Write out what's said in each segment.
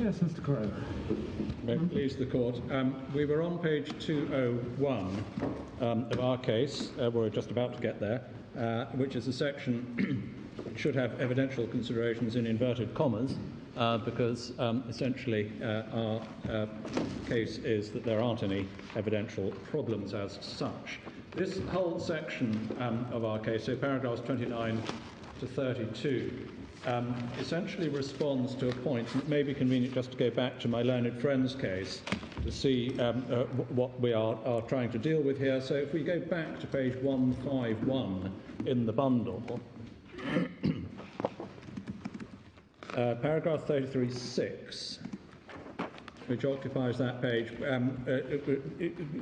Yes, Mr. Crowe. May it please the Court. We were on page 201 of our case, we're just about to get there, which is a section which should have evidential considerations in inverted commas, because essentially our case is that there aren't any evidential problems as such. This whole section of our case, so paragraphs 29 to 32, essentially responds to a point, and it may be convenient just to go back to my learned friend's case to see what we are trying to deal with here. So if we go back to page 151 in the bundle, paragraph 33.6, which occupies that page,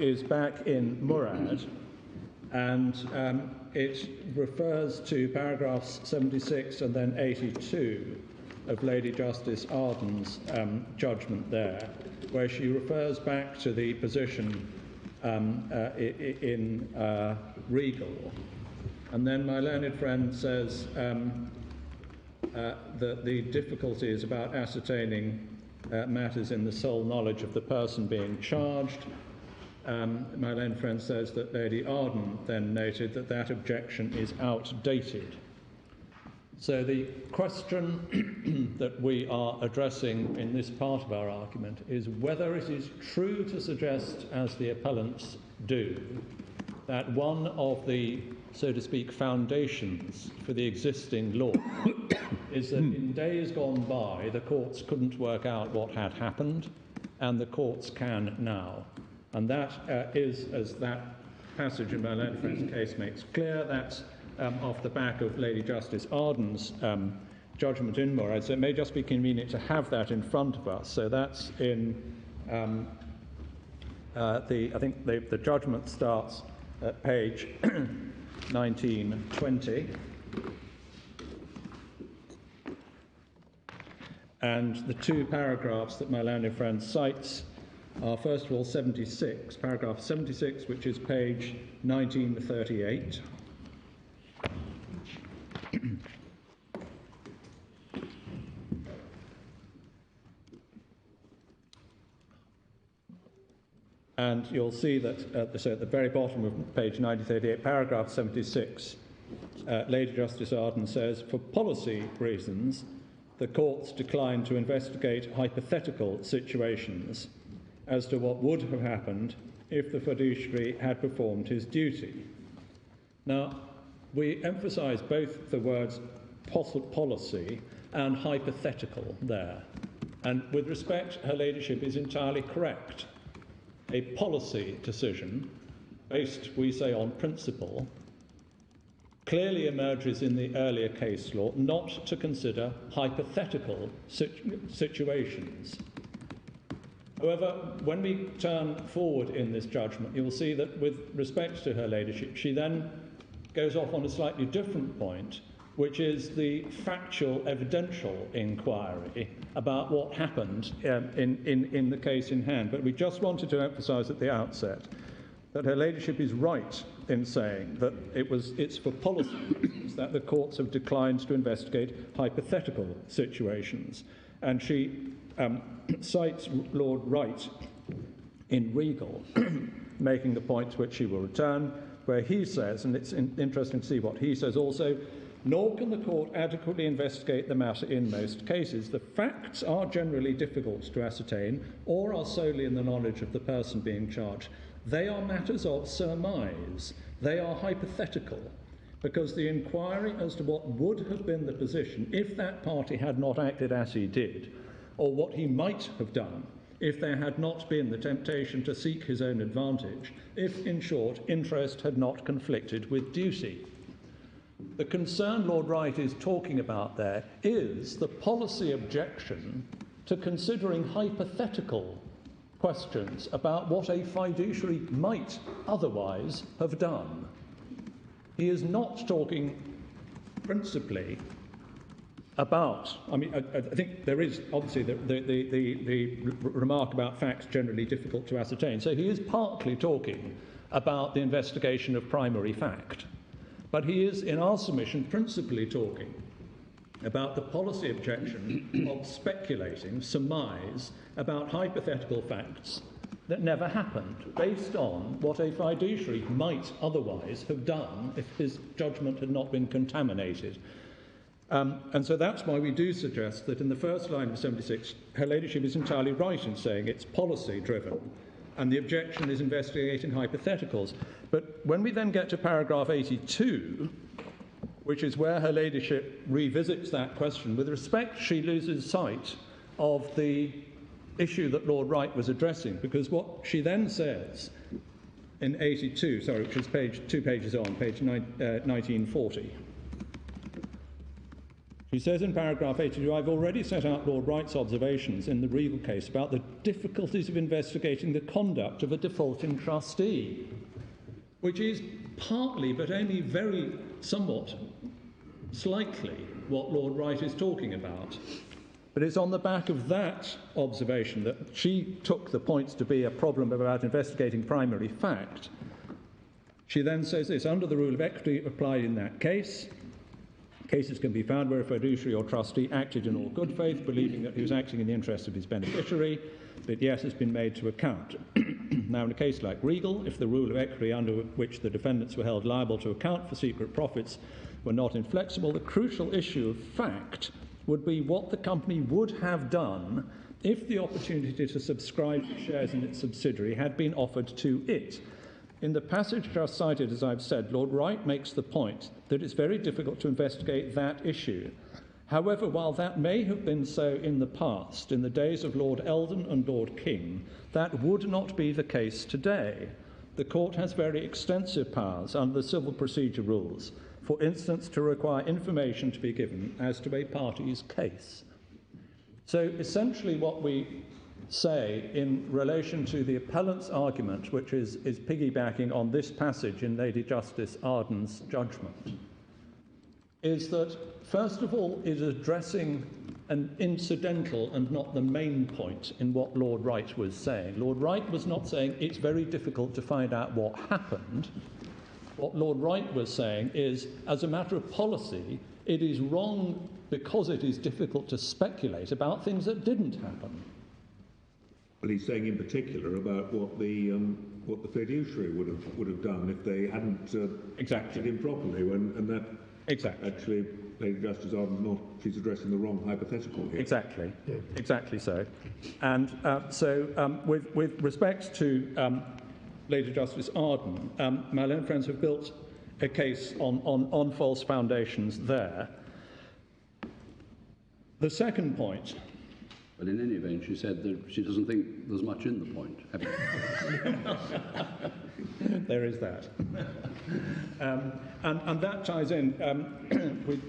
is back in Murad, and it refers to paragraphs 76 and then 82 of Lady Justice Arden's judgment there, where she refers back to the position in Regal. And then my learned friend says that the difficulty is about ascertaining matters in the sole knowledge of the person being charged. My learned friend says that Lady Arden then noted that that objection is outdated. So the question that we are addressing in this part of our argument is whether it is true to suggest, as the appellants do, that one of the, so to speak, foundations for the existing law is that in days gone by the courts couldn't work out what had happened, and the courts can now. And that is, as that passage in my learned friend's case makes clear, that's off the back of Lady Justice Arden's judgment in Murad. So it may just be convenient to have that in front of us. So that's in I think the judgment starts at page 1920. And the two paragraphs that my learned friend cites are, first of all, 76, paragraph 76, which is page 1938. And you'll see that so at the very bottom of page 1938, paragraph 76, Lady Justice Arden says, for policy reasons, the courts declined to investigate hypothetical situations as to what would have happened if the fiduciary had performed his duty. Now, we emphasise both the words policy and hypothetical there. And with respect, Her Ladyship is entirely correct. A policy decision, based, we say, on principle, clearly emerges in the earlier case law not to consider hypothetical situations. However, when we turn forward in this judgment, you'll see that with respect to Her Ladyship, she then goes off on a slightly different point, which is the factual evidential inquiry about what happened in the case in hand. But we just wanted to emphasise at the outset that Her Ladyship is right in saying that it's for policy reasons that the courts have declined to investigate hypothetical situations. And she cites Lord Wright in Regal, making the point to which she will return, where he says, and it's interesting to see what he says also, nor can the court adequately investigate the matter in most cases. The facts are generally difficult to ascertain or are solely in the knowledge of the person being charged. They are matters of surmise. They are hypothetical, because the inquiry as to what would have been the position if that party had not acted as he did, or what he might have done if there had not been the temptation to seek his own advantage, if, in short, interest had not conflicted with duty. The concern Lord Wright is talking about there is the policy objection to considering hypothetical questions about what a fiduciary might otherwise have done. He is not talking principally about, I think there is obviously the remark about facts generally difficult to ascertain. So he is partly talking about the investigation of primary fact. But he is, in our submission, principally talking about the policy objection of speculating, surmise, about hypothetical facts that never happened, based on what a fiduciary might otherwise have done if his judgment had not been contaminated. And so that's why we do suggest that in the first line of 76, Her Ladyship is entirely right in saying it's policy-driven, and the objection is investigating hypotheticals. But when we then get to paragraph 82, which is where Her Ladyship revisits that question, with respect, she loses sight of the issue that Lord Wright was addressing, because what she then says in 82, which is two pages on, page 1940, she says in paragraph 82, I've already set out Lord Wright's observations in the Regal case about the difficulties of investigating the conduct of a defaulting trustee, which is partly, but only very somewhat slightly, what Lord Wright is talking about. But it's on the back of that observation that she took the points to be a problem about investigating primary fact. She then says this, under the rule of equity applied in that case, cases can be found where a fiduciary or trustee acted in all good faith, believing that he was acting in the interest of his beneficiary, but yes has been made to account. Now, in a case like Regal, if the rule of equity under which the defendants were held liable to account for secret profits were not inflexible, the crucial issue of fact would be what the company would have done if the opportunity to subscribe to shares in its subsidiary had been offered to it. In the passage just cited, as I've said, Lord Wright makes the point that it's very difficult to investigate that issue. However, while that may have been so in the past, in the days of Lord Eldon and Lord King, that would not be the case today. The court has very extensive powers under the civil procedure rules, for instance, to require information to be given as to a party's case. So essentially what we say in relation to the appellant's argument, which is piggybacking on this passage in Lady Justice Arden's judgment, is that, first of all, it is addressing an incidental and not the main point in what Lord Wright was saying. Lord Wright was not saying it's very difficult to find out what happened. What Lord Wright was saying is, as a matter of policy, it is wrong because it is difficult to speculate about things that didn't happen. Well, he's saying in particular about what the fiduciary would have done if they hadn't acted improperly, and that actually Lady Justice Arden she's addressing the wrong hypothetical here. Exactly, yeah. Exactly so. And with respect to Lady Justice Arden, my learned friends have built a case on false foundations there. The second point. But in any event, she said that she doesn't think there's much in the point. There is that. And that ties in, we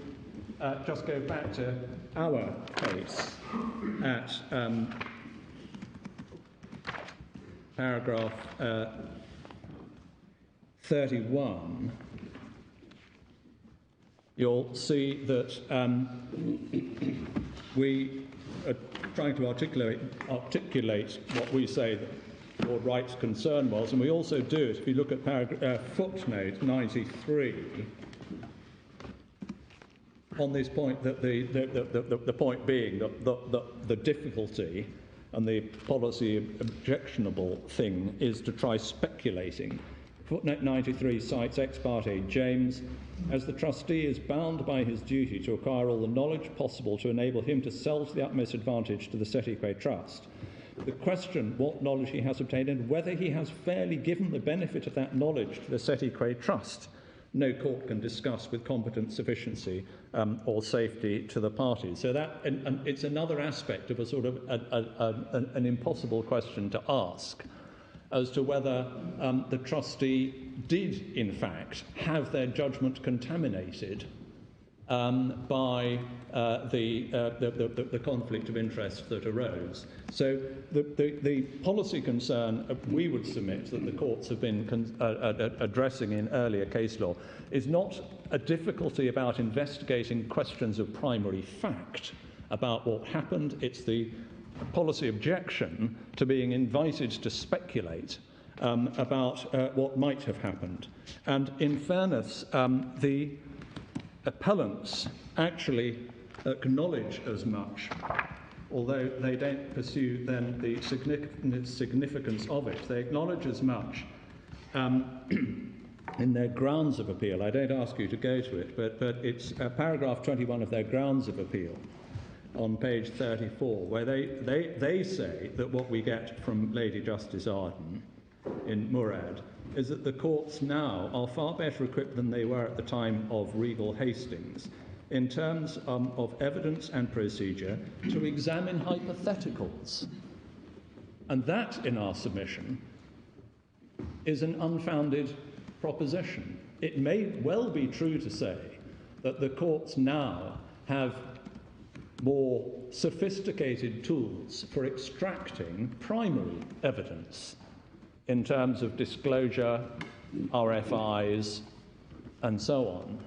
just go back to our case at paragraph 31. You'll see that we are trying to articulate what we say that Lord Wright's concern was, and we also do it if you look at footnote 93 on this point, that the point being that the difficulty and the policy objectionable thing is to try speculating. Footnote 93 cites ex parte James, as the trustee is bound by his duty to acquire all the knowledge possible to enable him to sell to the utmost advantage to the Setique Trust. The question what knowledge he has obtained and whether he has fairly given the benefit of that knowledge to the Setique Trust, no court can discuss with competent sufficiency or safety to the parties. So that, and it's another aspect of a sort of an impossible question to ask, as to whether the trustee did, in fact, have their judgment contaminated by the conflict of interest that arose. So the policy concern we would submit that the courts have been addressing in earlier case law is not a difficulty about investigating questions of primary fact about what happened. It's the policy objection to being invited to speculate about what might have happened. And in fairness, the appellants actually acknowledge as much, although they don't pursue then the significance of it. They acknowledge as much in their grounds of appeal. I don't ask you to go to it, but it's paragraph 21 of their grounds of appeal on page 34, where they say that what we get from Lady Justice Arden in Murad is that the courts now are far better equipped than they were at the time of Regal Hastings in terms of evidence and procedure to examine hypotheticals. And that, in our submission, is an unfounded proposition. It may well be true to say that the courts now have more sophisticated tools for extracting primary evidence in terms of disclosure, RFIs, and so on.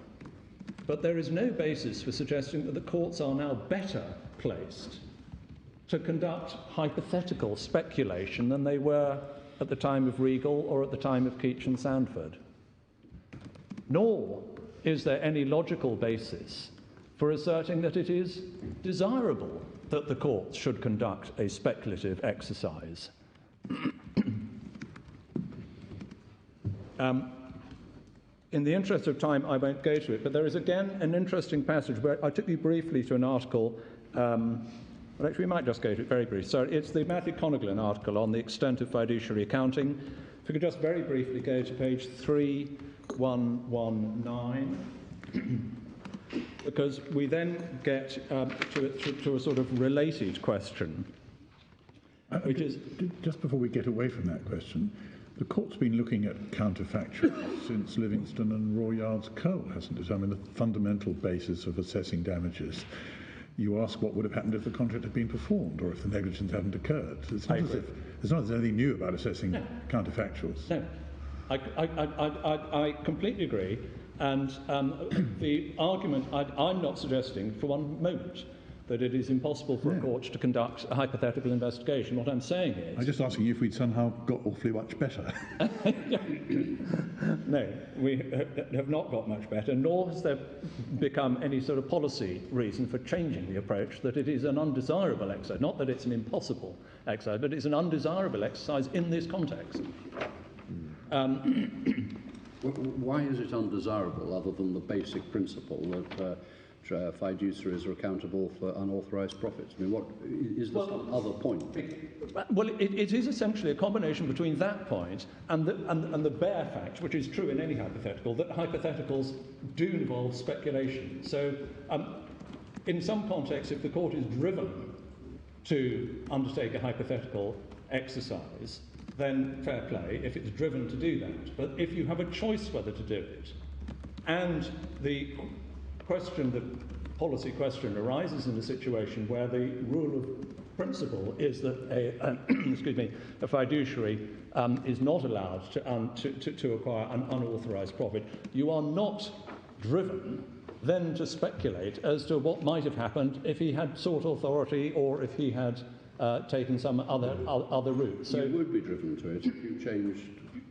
But there is no basis for suggesting that the courts are now better placed to conduct hypothetical speculation than they were at the time of Regal or at the time of Keach and Sandford. Nor is there any logical basis for asserting that it is desirable that the courts should conduct a speculative exercise. In the interest of time, I won't go to it, but there is again an interesting passage where I took you briefly to an article. Well, actually, we might just go to it very briefly. So it's the Matthew Coneglin article on the extent of fiduciary accounting. If we could just very briefly go to page 3119, because we then get to a sort of related question, which is... Just before we get away from that question, the court's been looking at counterfactuals since Livingston and Royard's Coal, hasn't it? I mean, the fundamental basis of assessing damages. You ask what would have happened if the contract had been performed or if the negligence hadn't occurred. It's not as if there's anything new about assessing counterfactuals. No, I completely agree. And the argument, I'm not suggesting for one moment that it is impossible for a court to conduct a hypothetical investigation. What I'm saying is... I'm just asking you if we'd somehow got awfully much better. No, we have not got much better, nor has there become any sort of policy reason for changing the approach that it is an undesirable exercise. Not that it's an impossible exercise, but it's an undesirable exercise in this context. Why is it undesirable, other than the basic principle that fiduciaries are accountable for unauthorised profits? I mean, what is there some other point? Well, it is essentially a combination between that point and the bare fact, which is true in any hypothetical, that hypotheticals do involve speculation. So, in some contexts, if the court is driven to undertake a hypothetical exercise, then fair play if it's driven to do that. But if you have a choice whether to do it, and the policy question arises in a situation where the rule of principle is that a fiduciary is not allowed to acquire an unauthorised profit, you are not driven then to speculate as to what might have happened if he had sought authority or if he had taken some other route. So you would be driven to it if you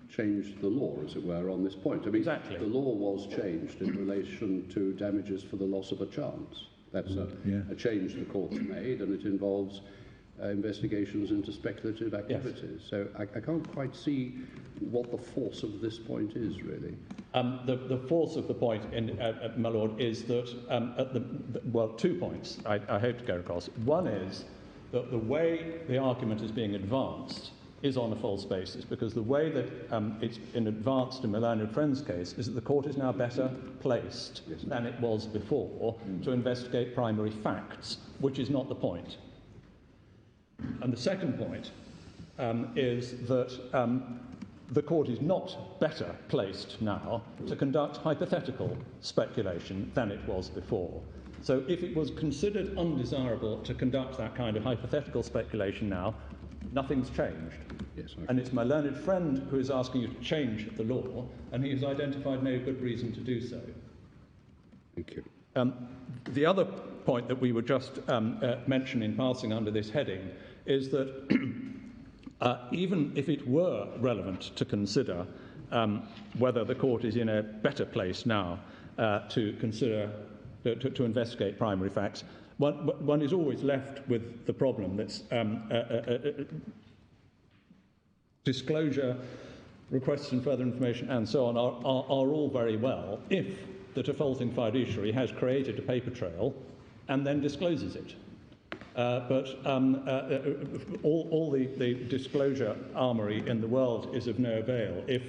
changed the law, as it were, on this point. I mean, exactly. The law was changed in relation to damages for the loss of a chance. That's a change the court's made, and it involves investigations into speculative activities. Yes. So I can't quite see what the force of this point is, really. The force of the point, my lord, is that, well, 2 points I hope to go across. One is that the way the argument is being advanced is on a false basis, because the way that it's been advanced in Milan and Friends' case is that the court is now better placed than it was before to investigate primary facts, which is not the point. And the second point is that the court is not better placed now to conduct hypothetical speculation than it was before. So if it was considered undesirable to conduct that kind of hypothetical speculation now, nothing's changed. Yes, and it's my learned friend who is asking you to change the law, and he has identified no good reason to do so. Thank you. The other point that we would just mention in passing under this heading is that even if it were relevant to consider whether the court is in a better place now to consider to investigate primary facts, one is always left with the problem that's disclosure, requests and further information, and so on are all very well if the defaulting fiduciary has created a paper trail and then discloses it. But all the disclosure armoury in the world is of no avail if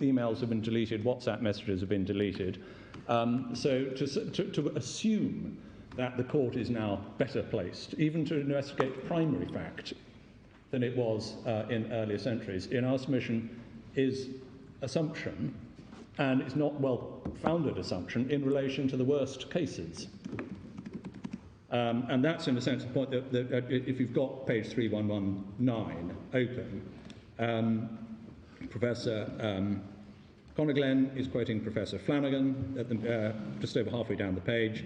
emails have been deleted, WhatsApp messages have been deleted. So to assume that the court is now better placed, even to investigate primary fact, than it was in earlier centuries, in our submission is assumption, and it's not well-founded assumption in relation to the worst cases. And that's, in a sense, the point that if you've got page 3119 open, Professor Conaglen is quoting Professor Flanagan at just over halfway down the page,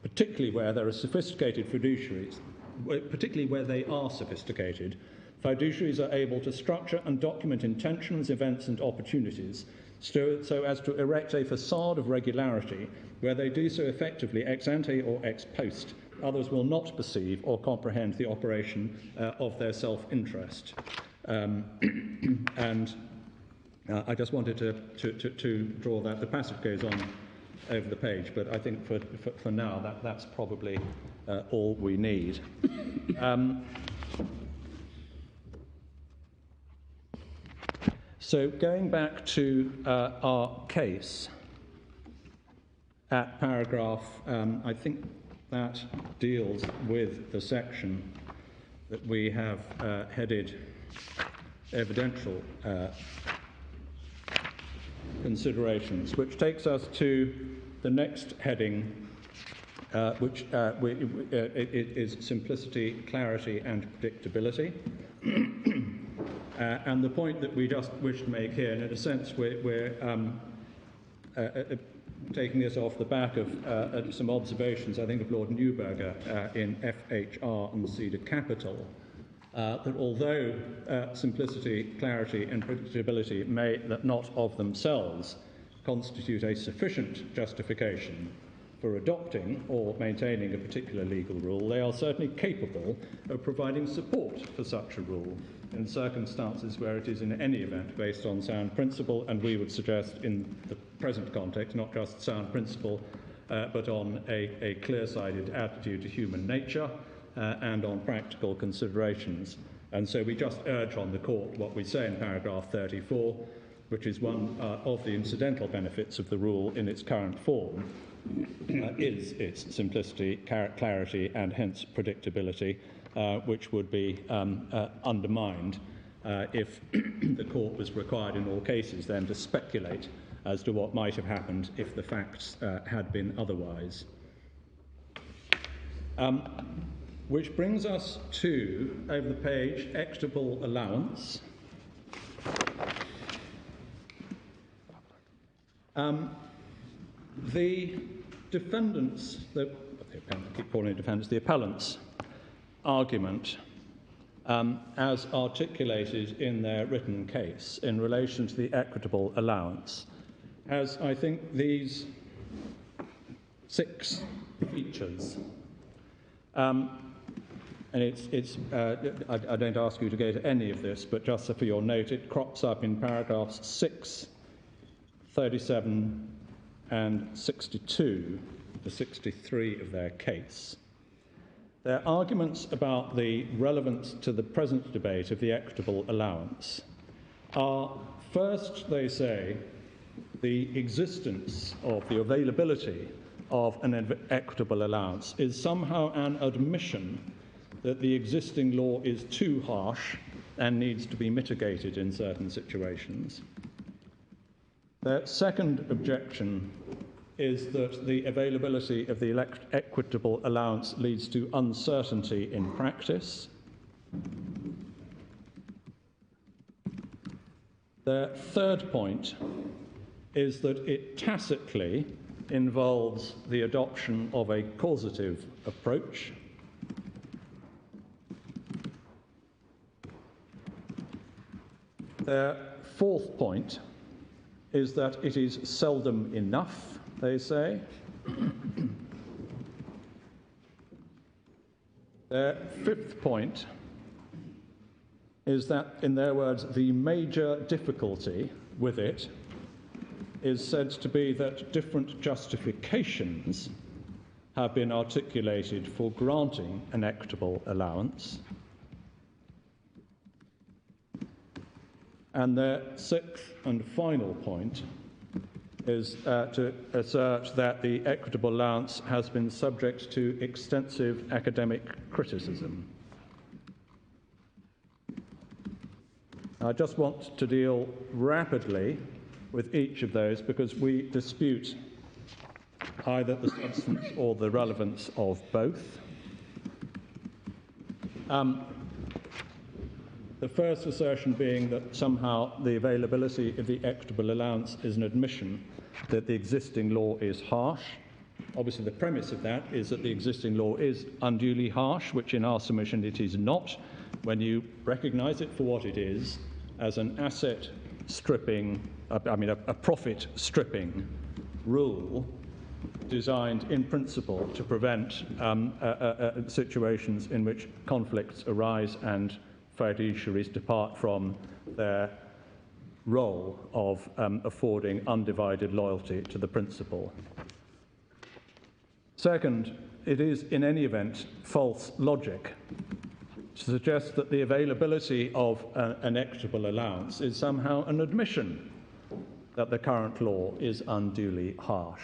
particularly where there are sophisticated fiduciaries, particularly where they are sophisticated. Fiduciaries are able to structure and document intentions, events and opportunities so as to erect a facade of regularity where they do so effectively ex ante or ex post. Others will not perceive or comprehend the operation of their self-interest. And I just wanted to draw that. The passage goes on over the page, but I think for now that's probably all we need. So going back to our case at paragraph, I think that deals with the section that we have headed evidential considerations, which takes us to the next heading, which is simplicity, clarity and predictability. And the point that we just wish to make here, and in a sense we're taking this off the back of some observations, I think, of Lord Neuberger in FHR and Cedar Capital, that although simplicity, clarity and predictability may not of themselves constitute a sufficient justification for adopting or maintaining a particular legal rule, they are certainly capable of providing support for such a rule in circumstances where it is in any event based on sound principle, and we would suggest in the present context not just sound principle but on a clear-sided attitude to human nature and on practical considerations. And so we just urge on the court what we say in paragraph 34, which is one of the incidental benefits of the rule in its current form, is its simplicity, clarity and hence predictability, which would be undermined if the court was required in all cases then to speculate as to what might have happened if the facts had been otherwise. Which brings us to, over the page, equitable allowance. The defendants, I keep calling it defendants, the appellants' argument, as articulated in their written case in relation to the equitable allowance, has, I think, these 6 features. And I don't ask you to go to any of this, but just for your note, it crops up in paragraphs 6, 37 and 62 to 63 of their case. Their arguments about the relevance to the present debate of the equitable allowance are, first, they say, the existence of the availability of an equitable allowance is somehow an admission that the existing law is too harsh and needs to be mitigated in certain situations. Their second objection is that the availability of the equitable allowance leads to uncertainty in practice. Their third point is that it tacitly involves the adoption of a causative approach. Their fourth point is that it is seldom enough, they say. Their fifth point is that, in their words, the major difficulty with it is said to be that different justifications have been articulated for granting an equitable allowance. And their sixth and final point is to assert that the equitable allowance has been subject to extensive academic criticism. I just want to deal rapidly with each of those because we dispute either the substance or the relevance of both. The first assertion being that somehow the availability of the equitable allowance is an admission that the existing law is harsh. Obviously, the premise of that is that the existing law is unduly harsh, which in our submission it is not, when you recognise it for what it is, as an asset stripping, a profit stripping rule designed in principle to prevent situations in which conflicts arise and fiduciaries depart from their role of affording undivided loyalty to the principal. Second, it is in any event false logic to suggest that the availability of an equitable allowance is somehow an admission that the current law is unduly harsh.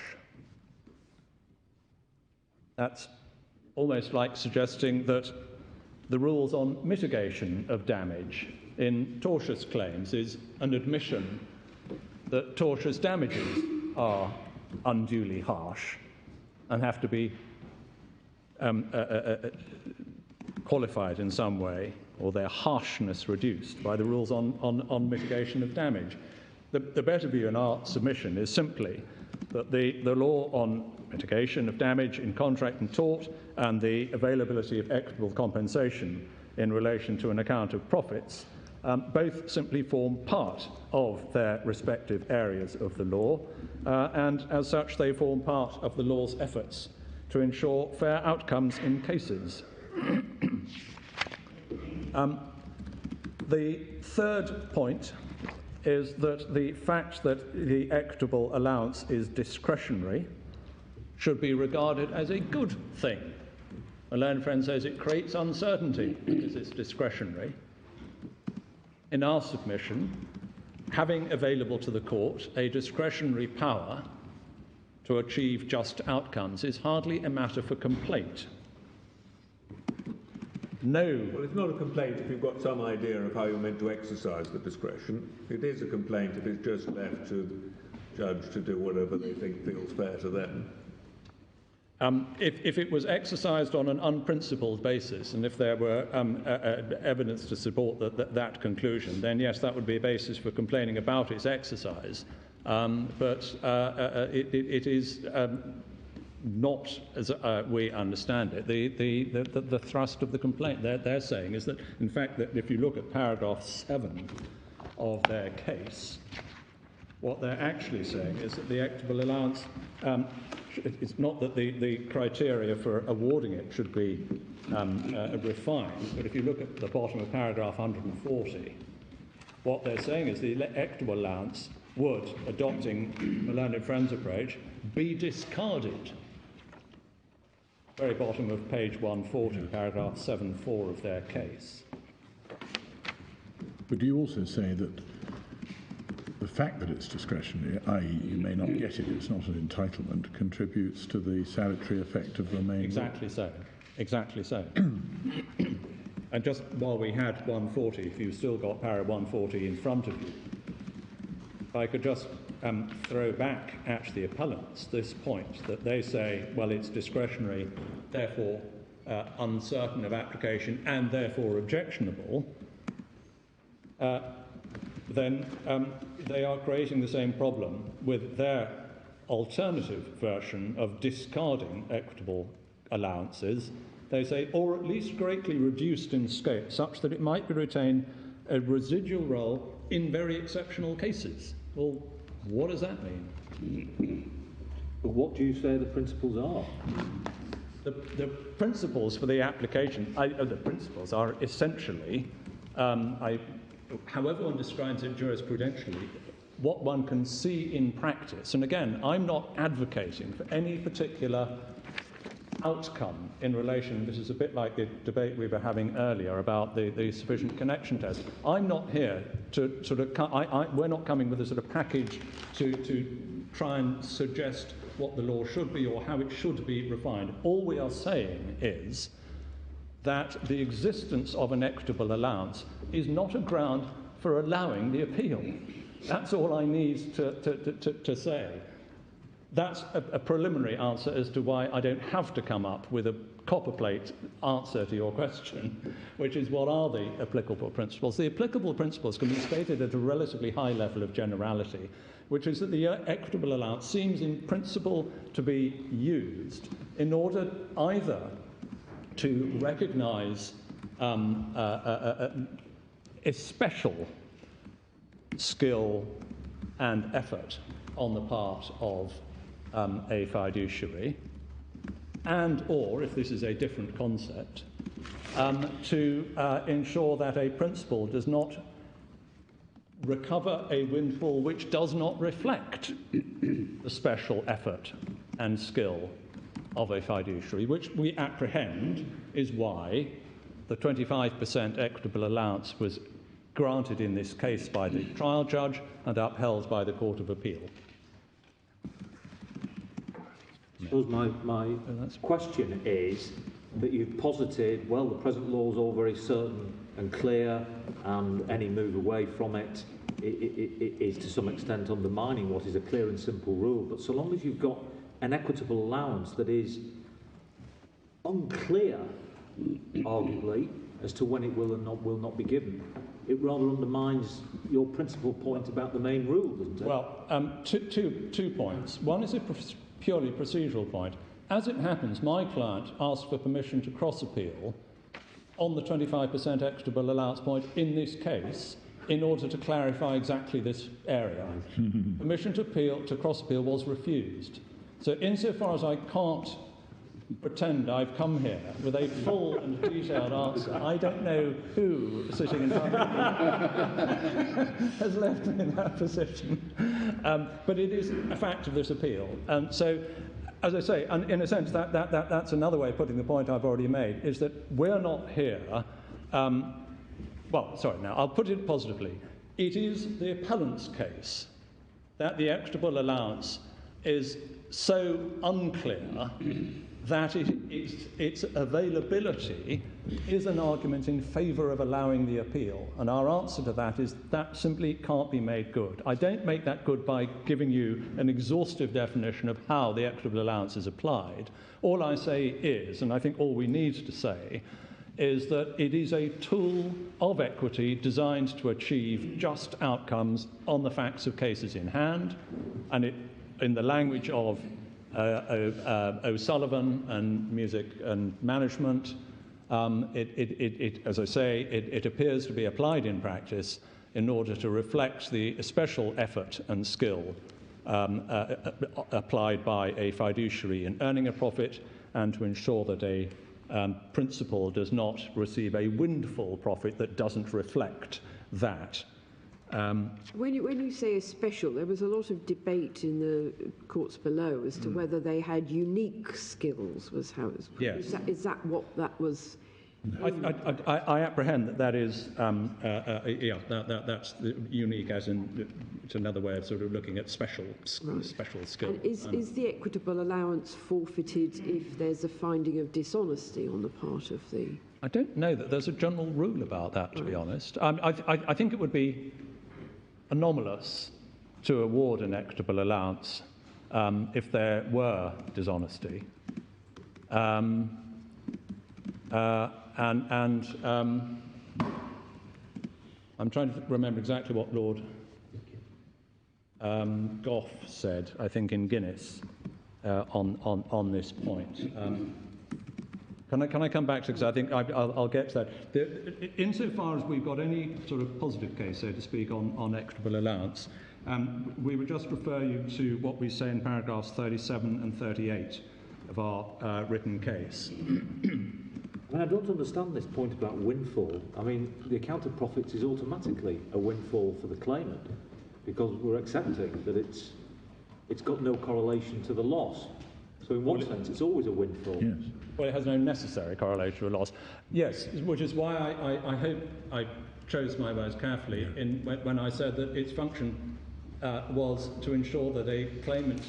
That's almost like suggesting that the rules on mitigation of damage in tortious claims is an admission that tortious damages are unduly harsh and have to be qualified in some way, or their harshness reduced by the rules on mitigation of damage. The better view in our submission is simply that the law on mitigation of damage in contract and tort and the availability of equitable compensation in relation to an account of profits both simply form part of their respective areas of the law, and as such they form part of the law's efforts to ensure fair outcomes in cases. The third point is that the fact that the equitable allowance is discretionary should be regarded as a good thing. A learned friend says it creates uncertainty because it's discretionary. In our submission, having available to the court a discretionary power to achieve just outcomes is hardly a matter for complaint. No. Well, it's not a complaint if you've got some idea of how you're meant to exercise the discretion. It is a complaint if it's just left to the judge to do whatever they think feels fair to them. If it was exercised on an unprincipled basis, and if there were evidence to support that conclusion, then yes, that would be a basis for complaining about its exercise. But it is not, as we understand it, the thrust of the complaint. They're saying is that, in fact, that if you look at paragraph 7 of their case, what they're actually saying is that the equitable allowance, it's not that the criteria for awarding it should be refined, but if you look at the bottom of paragraph 140, what they're saying is the equitable allowance would, adopting the learned friend's approach, be discarded. Very bottom of page 140, paragraph 7.4 of their case. But do you also say that the fact that it's discretionary, i.e. you may not get it, it's not an entitlement, contributes to the salutary effect of the main Exactly law? So. Exactly so. And just while we had 140, if you've still got paragraph 140 in front of you, if I could just throw back at the appellants this point that they say, well, it's discretionary, therefore uncertain of application and therefore objectionable, then they are creating the same problem with their alternative version of discarding equitable allowances. They say, or at least greatly reduced in scope, such that it might retain a residual role in very exceptional cases. Well, what does that mean? But what do you say the principles are? The principles for the application, the principles are essentially, however one describes it jurisprudentially, what one can see in practice. And again, I'm not advocating for any particular outcome in relation, this is a bit like the debate we were having earlier about the sufficient connection test. I'm not here to sort of, we're not coming with a sort of package to try and suggest what the law should be or how it should be refined. All we are saying is that the existence of an equitable allowance is not a ground for allowing the appeal. That's all I need to say. That's a preliminary answer as to why I don't have to come up with a copperplate answer to your question, which is what are the applicable principles. The applicable principles can be stated at a relatively high level of generality, which is that the equitable allowance seems in principle to be used in order either to recognise a special skill and effort on the part of a fiduciary, and or, if this is a different concept, to ensure that a principal does not recover a windfall which does not reflect the special effort and skill of a fiduciary, which we apprehend is why the 25% equitable allowance was granted in this case by the trial judge and upheld by the Court of Appeal. I suppose my question is that you've posited, well, the present law is all very certain and clear, and any move away from it is to some extent undermining what is a clear and simple rule. But so long as you've got an equitable allowance that is unclear, arguably, as to when it will and will not be given, it rather undermines your principal point about the main rule, doesn't it? Well, two points. One is a purely procedural point. As it happens, my client asked for permission to cross-appeal on the 25% equitable allowance point in this case in order to clarify exactly this area. Permission to cross-appeal was refused. So insofar as I can't pretend I've come here with a full and detailed answer, I don't know who sitting in front of me has left me in that position. But it is a fact of this appeal. So, as I say, and in a sense, that's another way of putting the point I've already made, is that we're not here... I'll put it positively. It is the appellant's case that the equitable allowance is so unclear that its availability is an argument in favour of allowing the appeal. And our answer to that is that simply can't be made good. I don't make that good by giving you an exhaustive definition of how the equitable allowance is applied. All I say is, and I think all we need to say, is that it is a tool of equity designed to achieve just outcomes on the facts of cases in hand, and it, in the language of O'Sullivan and Music and Management, as I say, it appears to be applied in practice in order to reflect the special effort and skill applied by a fiduciary in earning a profit, and to ensure that a principal does not receive a windfall profit that doesn't reflect that. When you say a special, there was a lot of debate in the courts below as to whether they had unique skills, was how it was put. Yes. Is that what that was? I apprehend that is, that's unique, as in, it's another way of sort of looking at special skills. And is the equitable allowance forfeited if there's a finding of dishonesty on the part of the... I don't know that there's a general rule about that, to be honest. I think it would be anomalous to award an equitable allowance if there were dishonesty. I'm trying to remember exactly what Lord Gough said, I think, in Guinness on this point. Can I come back to it? Because I think I'll get to that. Insofar as we've got any sort of positive case, so to speak, on equitable allowance, we would just refer you to what we say in paragraphs 37 and 38 of our written case. I mean, I don't understand this point about windfall. I mean, the account of profits is automatically a windfall for the claimant because we're accepting that it's got no correlation to the loss. So in one sense, it's always a windfall. Yes. Well, it has no necessary correlation with loss. Yes, which is why I hope I chose my words carefully when I said that its function was to ensure that a claimant,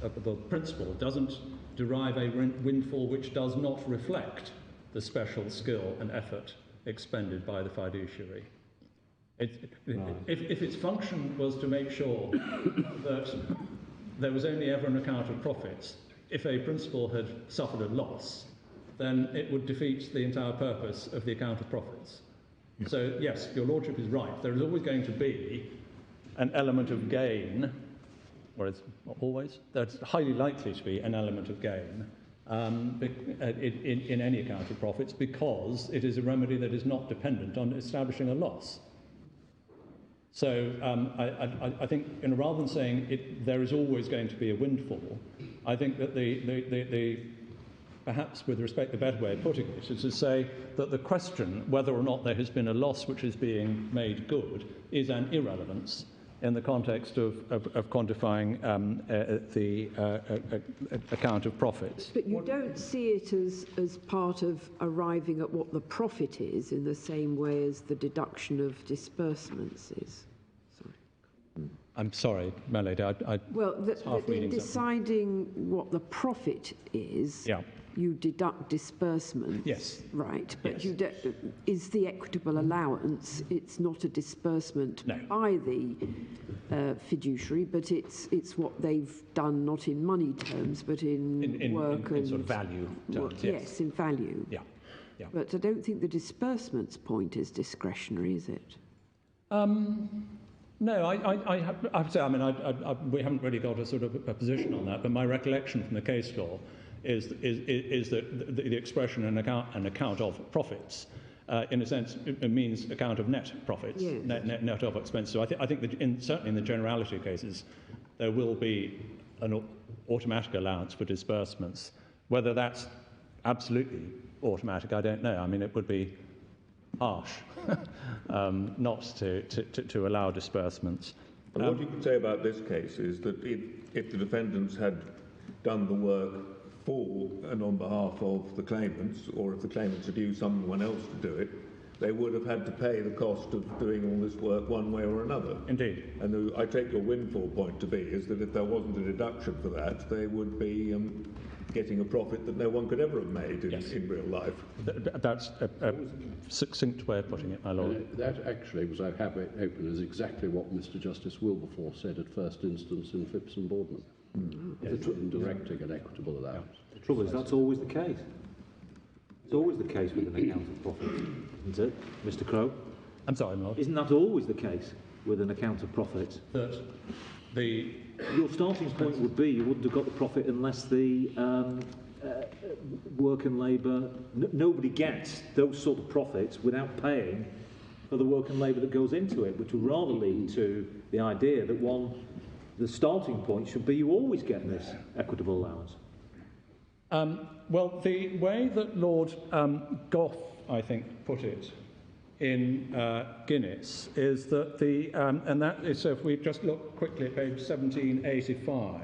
the principal, doesn't derive a windfall which does not reflect the special skill and effort expended by the fiduciary. If its function was to make sure that there was only ever an account of profits, if a principal had suffered a loss, then it would defeat the entire purpose of the account of profits. Yep. So, yes, your Lordship is right. There is always going to be an element of gain, whereas not always, there's highly likely to be an element of gain in any account of profits because it is a remedy that is not dependent on establishing a loss. So I think, rather than saying there is always going to be a windfall, I think that the perhaps with respect the better way of putting it is to say that the question whether or not there has been a loss which is being made good is an irrelevance in the context of quantifying the account of profits. But you don't see it as part of arriving at what the profit is in the same way as the deduction of disbursements is. Sorry. I'm sorry, my lady, well, in deciding what the profit is, you deduct disbursements. Yes. Right, but yes. Is the equitable allowance, it's not a disbursement by the fiduciary, but it's what they've done, not in money terms, but in work and sort of value terms. Yes, in value. Yeah. But I don't think the disbursements point is discretionary, is it? No, I have to say, I mean, we haven't really got a sort of a position on that, but my recollection from the case law is that the expression an account of profits, in a sense, it means account of net profits, yes. net of expenses. So I think that certainly in the generality of cases, there will be an automatic allowance for disbursements. Whether that's absolutely automatic, I don't know. I mean, it would be harsh not to allow disbursements. And what you could say about this case is that if the defendants had done the work for and on behalf of the claimants, or if the claimants had used someone else to do it, they would have had to pay the cost of doing all this work one way or another. Indeed. And I take your windfall point to be is that if there wasn't a deduction for that, they would be getting a profit that no one could ever have made in real life. That's a succinct way of putting it, my Lord. That actually, was I have it open, is exactly what Mr. Justice Wilberforce said at first instance in Phipps and Boardman. In directing an equitable allowance. The trouble is that's always the case. It's always the case with an account of profit, isn't it, Mr. Crowe? I'm sorry, my Lord. Isn't that always the case with an account of profit? That your starting point would be you wouldn't have got the profit unless the work and labour. Nobody gets those sort of profits without paying for the work and labour that goes into it, which would rather lead to the idea that the starting point should be you always get this equitable allowance. Well, the way that Lord Gough, I think, put it in Guinness is that and that is, so if we just look quickly at page 1785,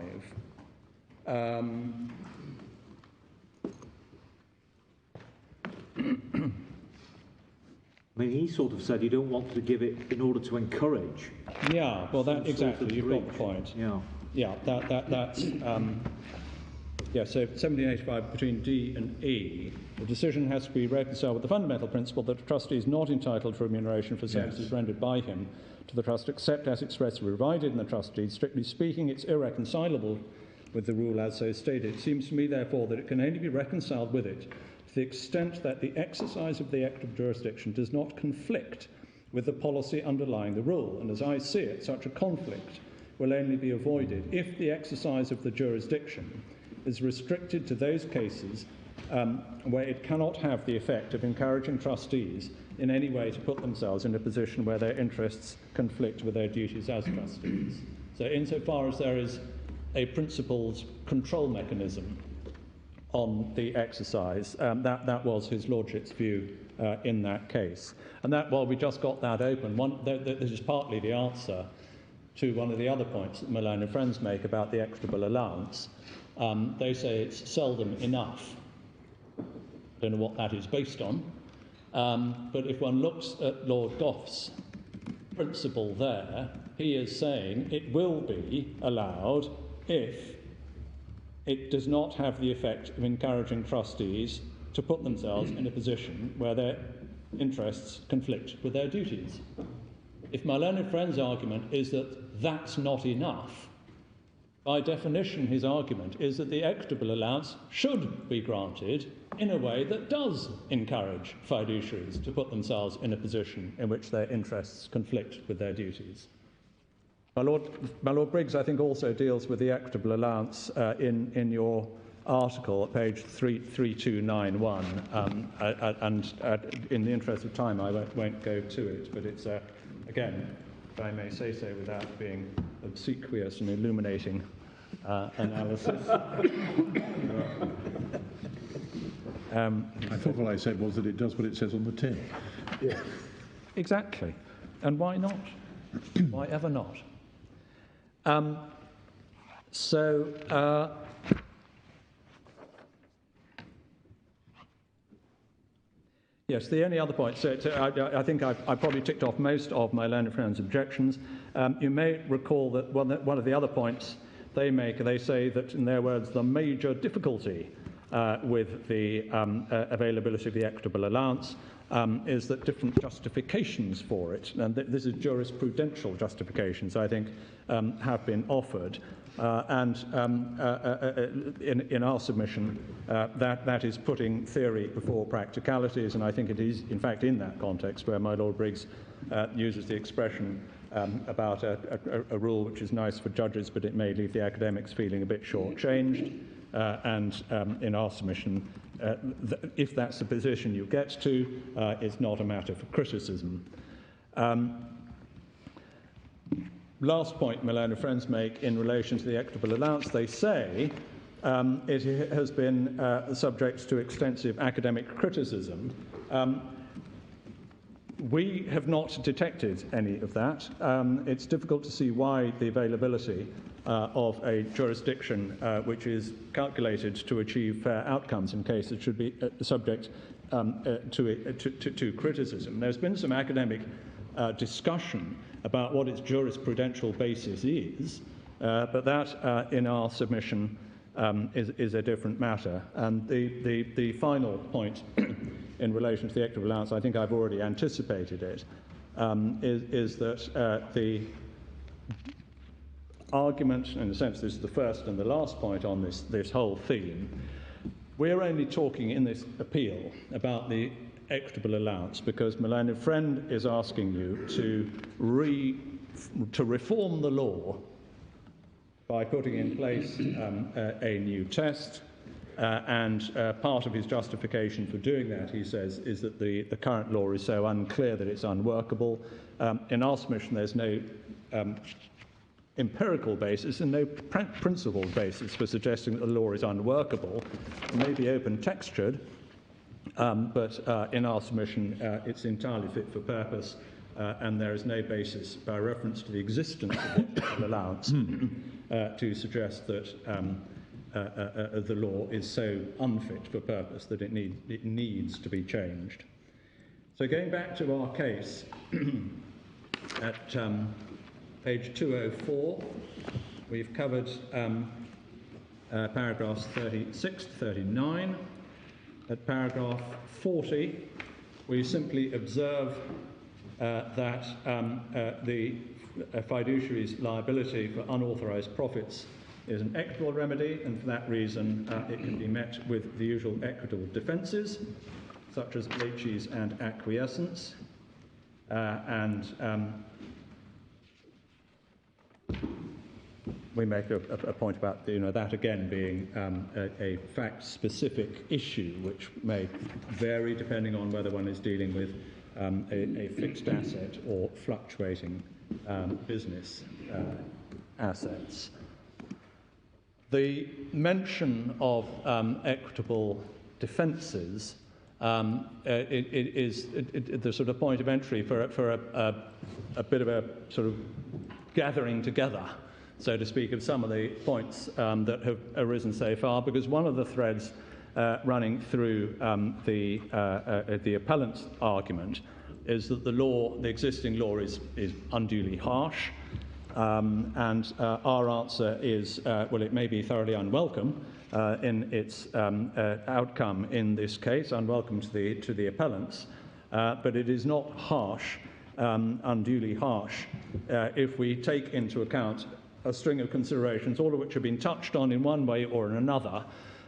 I mean, he sort of said you don't want to give it in order to encourage. Yeah, well, that exactly, you've got the point. Yeah, that's yeah, so 1785 between D and E, the decision has to be reconciled with the fundamental principle that a trustee is not entitled to remuneration for services rendered by him to the trust except as expressly provided in the trust deed. Strictly speaking, it's irreconcilable with the rule as so stated. It seems to me, therefore, that it can only be reconciled with it to the extent that the exercise of the act of jurisdiction does not conflict with the policy underlying the rule. And as I see it, such a conflict will only be avoided if the exercise of the jurisdiction is restricted to those cases where it cannot have the effect of encouraging trustees in any way to put themselves in a position where their interests conflict with their duties as trustees. So insofar as there is a principal's control mechanism on the exercise. That was his lordship's view in that case. And that, while we just got that open, this is partly the answer to one of the other points that Malone and friends make about the equitable allowance. They say it's seldom enough. I don't know what that is based on. But if one looks at Lord Gough's principle there, he is saying it will be allowed if it does not have the effect of encouraging trustees to put themselves in a position where their interests conflict with their duties. If my learned friend's argument is that that's not enough, by definition his argument is that the equitable allowance should be granted in a way that does encourage fiduciaries to put themselves in a position in which their interests conflict with their duties. My Lord Briggs, I think, also deals with the equitable allowance in your article at page 3291, and in the interest of time I won't go to it, but it's, again, if I may say so without being obsequious and illuminating analysis. I thought what I said was that it does what it says on the tin. Yeah. Exactly. And why not? Why ever not? Yes, the only other point, I think I've probably ticked off most of my learned friend's objections. You may recall that one of the other points they make, they say that, in their words, the major difficulty with the availability of the equitable allowance is that different justifications for it, and this is jurisprudential justifications, I think, have been offered. In our submission, that is putting theory before practicalities, and I think it is, in fact, in that context where my Lord Briggs uses the expression about a rule which is nice for judges, but it may leave the academics feeling a bit short-changed. And in our submission, if that's the position you get to, it's not a matter for criticism. Last point Malone and friends make in relation to the equitable allowance, they say it has been subject to extensive academic criticism. We have not detected any of that. It's difficult to see why the availability of a jurisdiction which is calculated to achieve fair outcomes in cases should be subject to criticism. There's been some academic discussion about what its jurisprudential basis is, but that in our submission is a different matter. And the final point in relation to the equitable allowance, I think I've already anticipated it, is that the argument, in a sense this is the first and the last point on this whole theme, we're only talking in this appeal about the equitable allowance because my learned friend is asking you to reform the law by putting in place a new test, and part of his justification for doing that, he says, is that the current law is so unclear that it's unworkable. In our submission, there's no empirical basis and no principled basis for suggesting that the law is unworkable. It may be open-textured, but in our submission, it's entirely fit for purpose, and there is no basis, by reference to the existence of the allowance, to suggest that the law is so unfit for purpose that it needs to be changed. So going back to our case, at page 204, we've covered paragraphs 36 to 39. At paragraph 40, we simply observe that the fiduciary's liability for unauthorised profits is an equitable remedy, and for that reason it can be met with the usual equitable defences, such as laches and acquiescence, we make a point about that again being a fact-specific issue which may vary depending on whether one is dealing with a fixed asset or fluctuating business assets. The mention of equitable defences is the sort of point of entry for a bit of a sort of gathering together, so to speak, of some of the points that have arisen so far, because one of the threads running through the appellant's argument is that the existing law is unduly harsh, and our answer is, well, it may be thoroughly unwelcome in its outcome in this case, unwelcome to the appellants, but it is not harsh, unduly harsh, if we take into account a string of considerations, all of which have been touched on in one way or in another,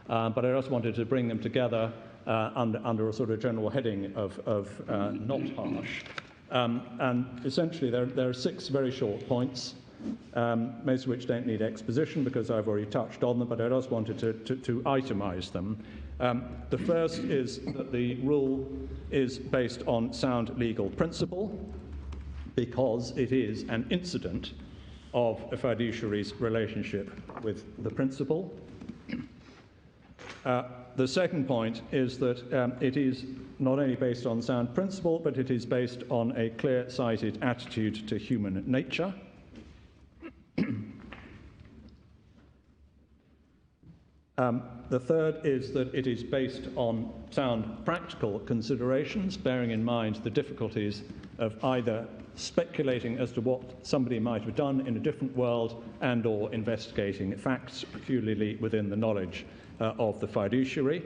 but I just wanted to bring them together under a sort of general heading of not harsh. And essentially there are 6 very short points, most of which don't need exposition because I've already touched on them, but I just wanted to itemise them. The first is that the rule is based on sound legal principle because it is an incident of a fiduciary's relationship with the principal. The second point is that it is not only based on sound principle, but it is based on a clear-sighted attitude to human nature. The third is that it is based on sound practical considerations, bearing in mind the difficulties of either speculating as to what somebody might have done in a different world and or investigating facts peculiarly within the knowledge of the fiduciary.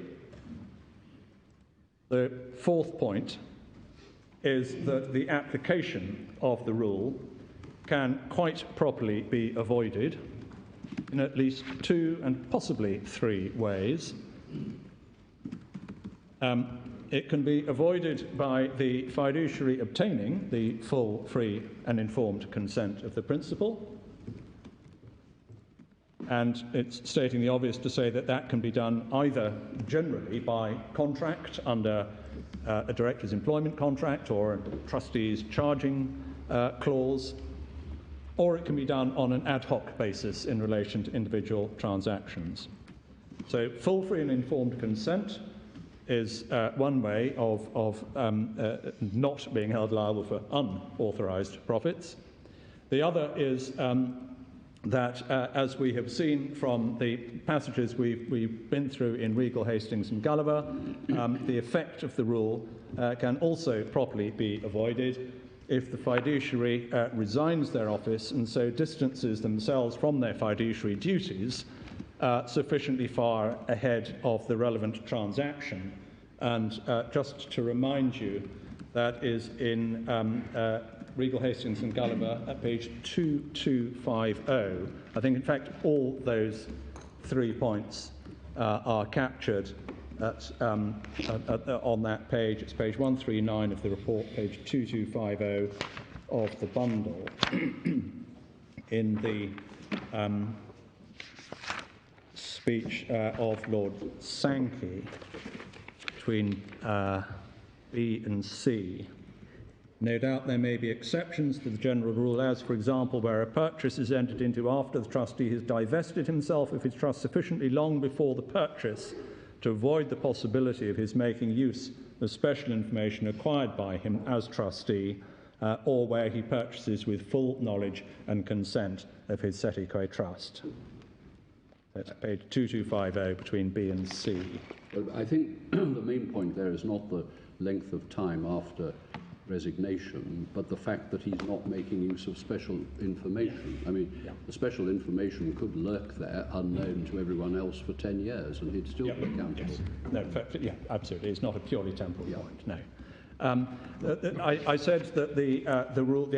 The fourth point is that the application of the rule can quite properly be avoided in at least 2 and possibly 3 ways. It can be avoided by the fiduciary obtaining the full, free and informed consent of the principal. And it's stating the obvious to say that that can be done either generally by contract under a director's employment contract or a trustee's charging clause, or it can be done on an ad hoc basis in relation to individual transactions. So full, free and informed consent is one way of not being held liable for unauthorised profits. The other is that, as we have seen from the passages we've been through in Regal, Hastings and Gulliver, the effect of the rule can also properly be avoided if the fiduciary resigns their office and so distances themselves from their fiduciary duties sufficiently far ahead of the relevant transaction. And just to remind you, that is in Regal, Hastings and Gulliver at page 2250. I think, in fact, all those 3 points are captured on that page. It's page 139 of the report, page 2250 of the bundle. In the speech of Lord Sankey between B and C. No doubt there may be exceptions to the general rule, as, for example, where a purchase is entered into after the trustee has divested himself of his trust sufficiently long before the purchase to avoid the possibility of his making use of special information acquired by him as trustee, or where he purchases with full knowledge and consent of his Setique trust. That's page 2250 between B and C. I think the main point there is not the length of time after resignation, but the fact that he's not making use of special information. I mean, the special information could lurk there unknown to everyone else for 10 years and he'd still be accountable. Yes. No, absolutely. It's not a purely temporal point, no. I said that the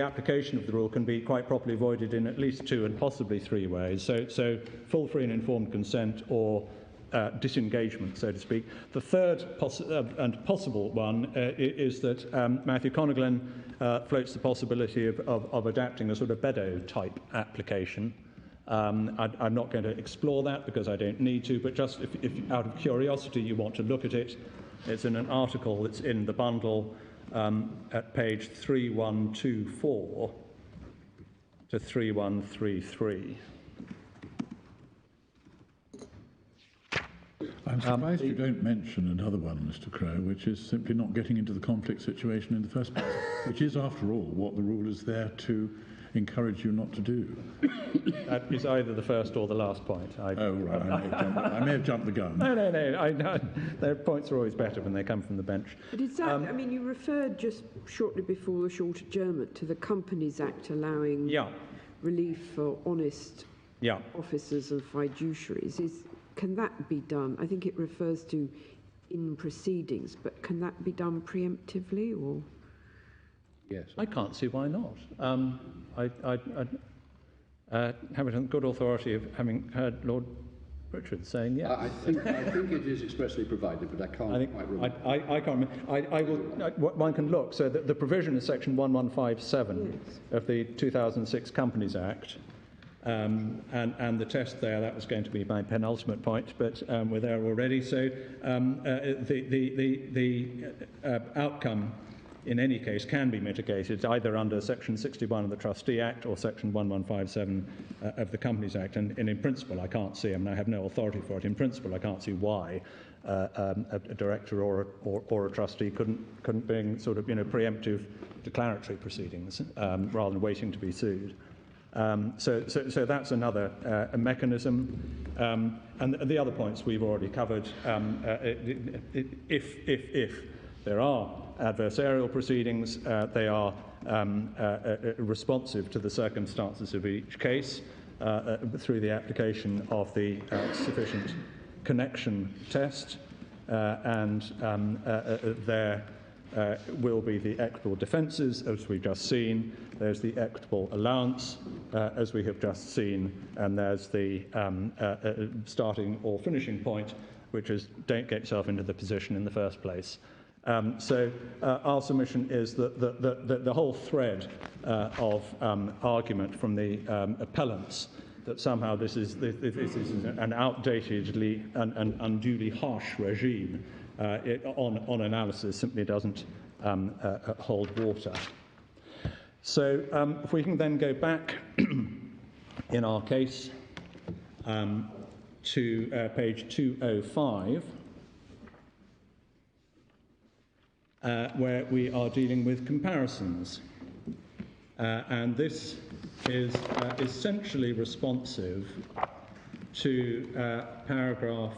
application of the rule can be quite properly avoided in at least 2 and possibly 3 ways. So full, free and informed consent or disengagement, so to speak. The third and possible one is that Matthew Conaglan floats the possibility of adapting a sort of Beddoe-type application. I'm not going to explore that because I don't need to, but just if out of curiosity you want to look at it, it's in an article that's in the bundle at page 3124 to 3133. I'm surprised you don't mention another one, Mr. Crowe, which is simply not getting into the conflict situation in the first place, which is, after all, what the rule is there to encourage you not to do. That is either the first or the last point. Oh, right, I may have jumped the gun. No, their points are always better when they come from the bench. But is that, I mean, you referred just shortly before the short adjournment to the Companies Act allowing relief for honest officers and fiduciaries. Can that be done? I think it refers to in proceedings, but can that be done preemptively, or? Yes. I can't see why not. I have it on good authority of having heard Lord Richard saying yes. I think it is expressly provided, but I can't quite remember. I can't remember. One can look. So the provision is section 1157 of the 2006 Companies Act. And the test there, that was going to be my penultimate point, but we're there already. So the outcome in any case can be mitigated either under Section 61 of the Trustee Act or Section 1157 of the Companies Act. And in principle, I can't see, I mean, I have no authority for it. In principle, I can't see why a director or a trustee couldn't bring sort of, preemptive declaratory proceedings rather than waiting to be sued. So that's another mechanism. And the other points we've already covered. If there are adversarial proceedings, they are responsive to the circumstances of each case through the application of the sufficient connection test, and there will be the equitable defences, as we've just seen. There's the equitable allowance, as we have just seen, and there's the starting or finishing point, which is don't get yourself into the position in the first place. So our submission is that the whole thread of argument from the appellants that somehow this is an outdatedly and unduly harsh regime on analysis simply doesn't hold water. So if we can then go back in our case to page 205, where we are dealing with comparisons. And this is essentially responsive to paragraph,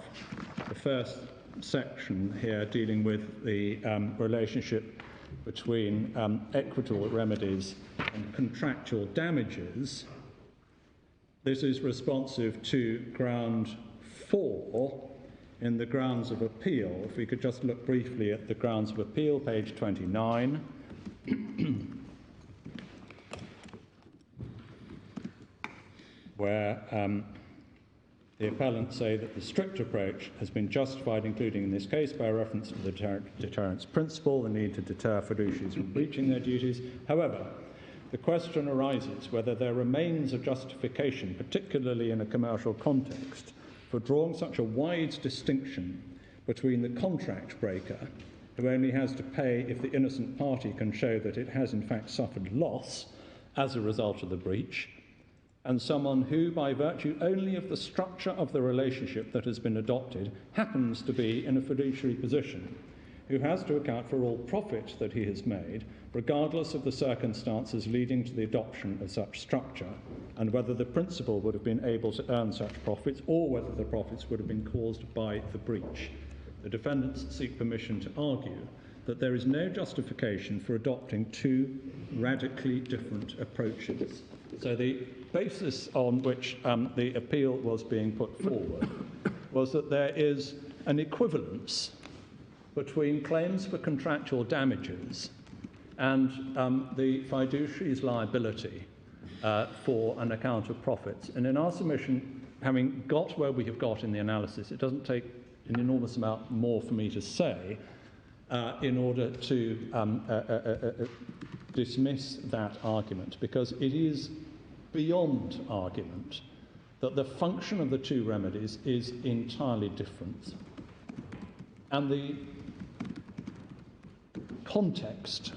the first section here, dealing with the relationship between equitable remedies and contractual damages. This is responsive to ground 4 in the grounds of appeal. If we could just look briefly at the grounds of appeal, page 29. Where the appellants say that the strict approach has been justified, including in this case, by reference to the deterrence principle, the need to deter fiduciaries from breaching their duties. However, the question arises whether there remains a justification, particularly in a commercial context, for drawing such a wide distinction between the contract breaker, who only has to pay if the innocent party can show that it has in fact suffered loss as a result of the breach, and someone who, by virtue only of the structure of the relationship that has been adopted, happens to be in a fiduciary position, who has to account for all profit that he has made, regardless of the circumstances leading to the adoption of such structure, and whether the principal would have been able to earn such profits, or whether the profits would have been caused by the breach. The defendants seek permission to argue that there is no justification for adopting two radically different approaches. So the basis on which the appeal was being put forward was that there is an equivalence between claims for contractual damages and the fiduciary's liability for an account of profits. And in our submission, having got where we have got in the analysis, it doesn't take an enormous amount more for me to say in order to dismiss that argument, because it is beyond argument that the function of the two remedies is entirely different, and the context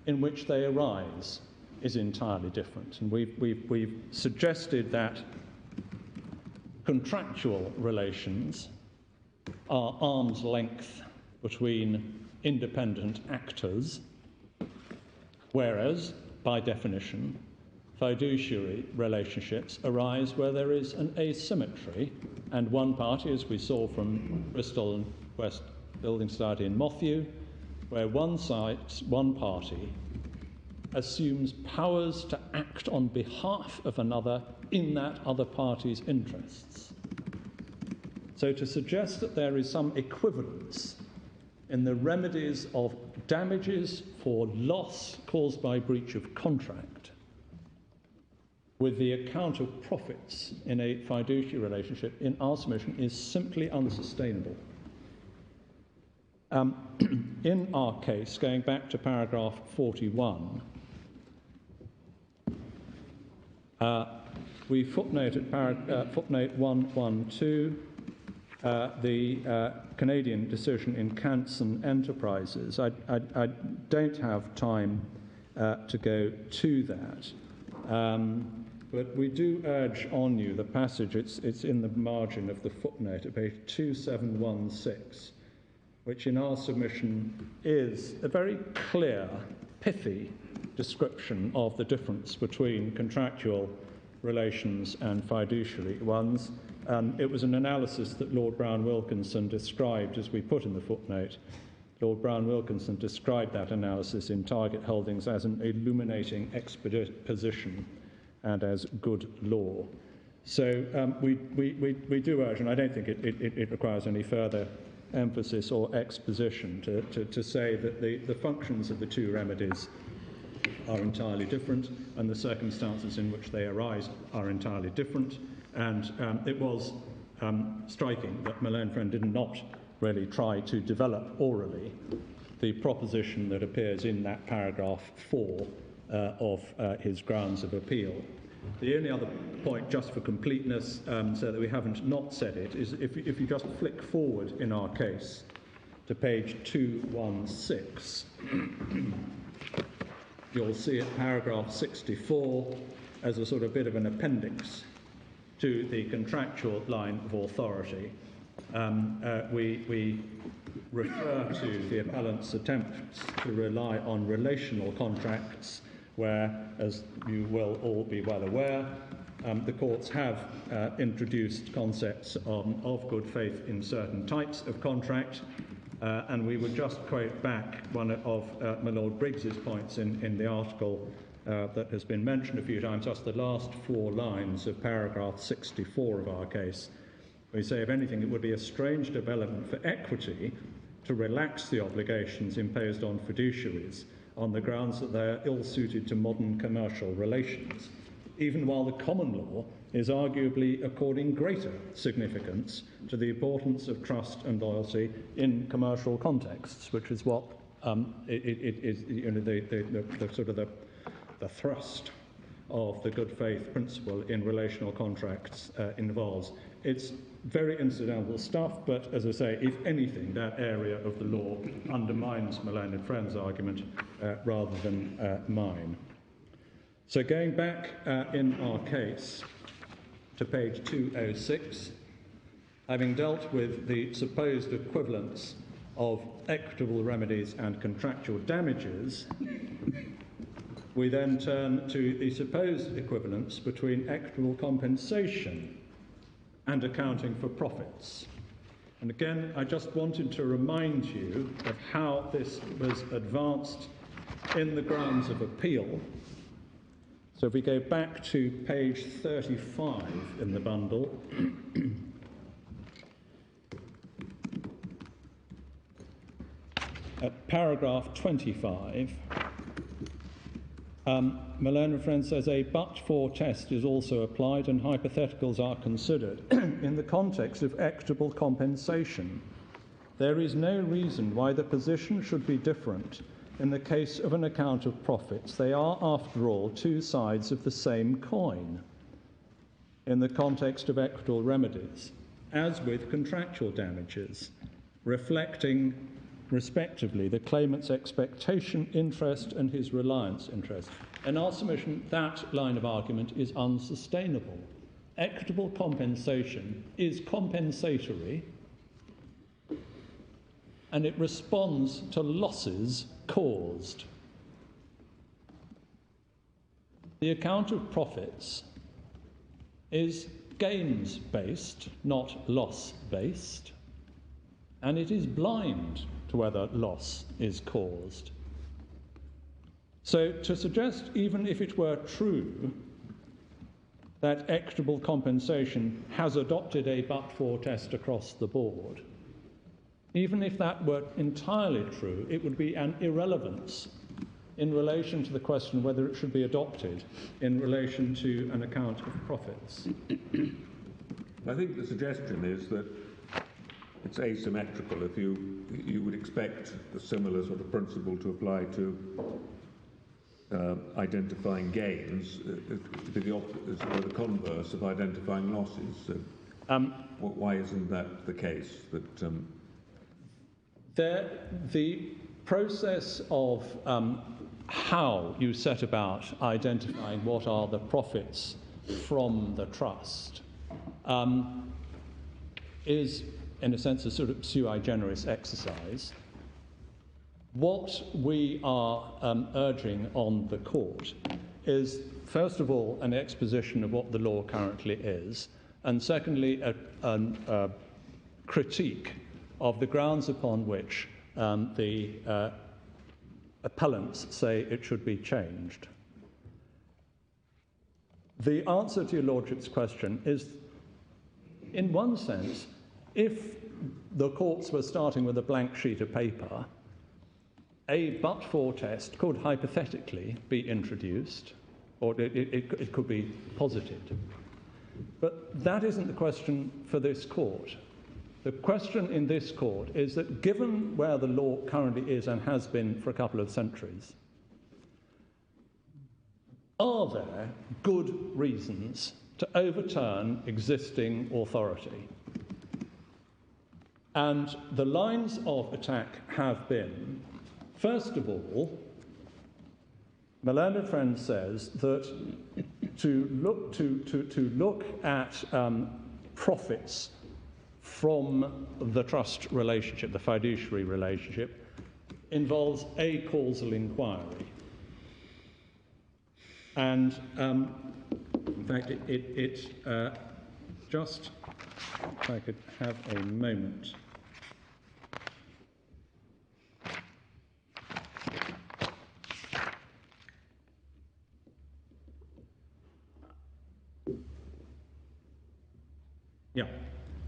in which they arise is entirely different. And we've suggested that contractual relations are arm's length between independent actors, whereas, by definition, fiduciary relationships arise where there is an asymmetry, and one party, as we saw from Bristol and West Building Society in Mothew, where one party assumes powers to act on behalf of another in that other party's interests. So to suggest that there is some equivalence in the remedies of damages for loss caused by breach of contract with the account of profits in a fiduciary relationship, in our submission, is simply unsustainable. In our case, going back to paragraph 41, we footnote at footnote 112 the Canadian decision in Canson Enterprises. I don't have time to go to that, but we do urge on you the passage, it's in the margin of the footnote at page 2716, which in our submission is a very clear, pithy description of the difference between contractual relations and fiduciary ones. It was an analysis that Lord Brown-Wilkinson described, as we put in the footnote. Lord Brown-Wilkinson described that analysis in Target Holdings as an illuminating exposition and as good law. So we do urge, and I don't think it requires any further emphasis or exposition to say that the functions of the two remedies are entirely different, and the circumstances in which they arise are entirely different. And it was striking that Malone Friend did not really try to develop orally the proposition that appears in that paragraph 4 of his grounds of appeal. The only other point, just for completeness, so that we haven't not said it, is if you just flick forward in our case to page 216, you'll see at paragraph 64 as a sort of bit of an appendix to the contractual line of authority. We refer to the appellant's attempts to rely on relational contracts where, as you will all be well aware, the courts have introduced concepts of good faith in certain types of contract, and we would just quote back one of my Lord Briggs's points in the article that has been mentioned a few times, just the last 4 lines of paragraph 64 of our case. We say, if anything, it would be a strange development for equity to relax the obligations imposed on fiduciaries on the grounds that they are ill-suited to modern commercial relations, even while the common law is arguably according greater significance to the importance of trust and loyalty in commercial contexts, which is what the thrust of the good faith principle in relational contracts involves. It's very incidental stuff, but as I say, if anything, that area of the law undermines Malone and Friend's argument rather than mine. So going back in our case to page 206, having dealt with the supposed equivalence of equitable remedies and contractual damages, we then turn to the supposed equivalence between equitable compensation and accounting for profits. And again, I just wanted to remind you of how this was advanced in the grounds of appeal. So if we go back to page 35 in the bundle, at paragraph 25, Malone and Friend says a but-for test is also applied and hypotheticals are considered in the context of equitable compensation. There is no reason why the position should be different in the case of an account of profits. They are, after all, two sides of the same coin in the context of equitable remedies, as with contractual damages, reflecting respectively the claimant's expectation interest and his reliance interest. In our submission, that line of argument is unsustainable. Equitable compensation is compensatory and it responds to losses caused. The account of profits is gains-based, not loss-based, and it is blind to whether loss is caused. So to suggest, even if it were true, that equitable compensation has adopted a but-for test across the board, even if that were entirely true, it would be an irrelevance in relation to the question whether it should be adopted in relation to an account of profits. I think the suggestion is that it's asymmetrical. If you would expect a similar sort of principle to apply to identifying gains, to be the converse of identifying losses. So why isn't that the case? That the process of how you set about identifying what are the profits from the trust is, in a sense, a sort of sui generis exercise. What we are urging on the court is, first of all, an exposition of what the law currently is, and secondly, a critique of the grounds upon which the appellants say it should be changed. The answer to your Lordship's question is, in one sense, if the courts were starting with a blank sheet of paper, a but-for test could hypothetically be introduced, or it could be posited. But that isn't the question for this court. The question in this court is that, given where the law currently is and has been for a couple of centuries, are there good reasons to overturn existing authority? And the lines of attack have been, first of all, my learned friend says that to look at profits from the trust relationship, the fiduciary relationship, involves a causal inquiry. And in fact, just, if I could have a moment. Yeah.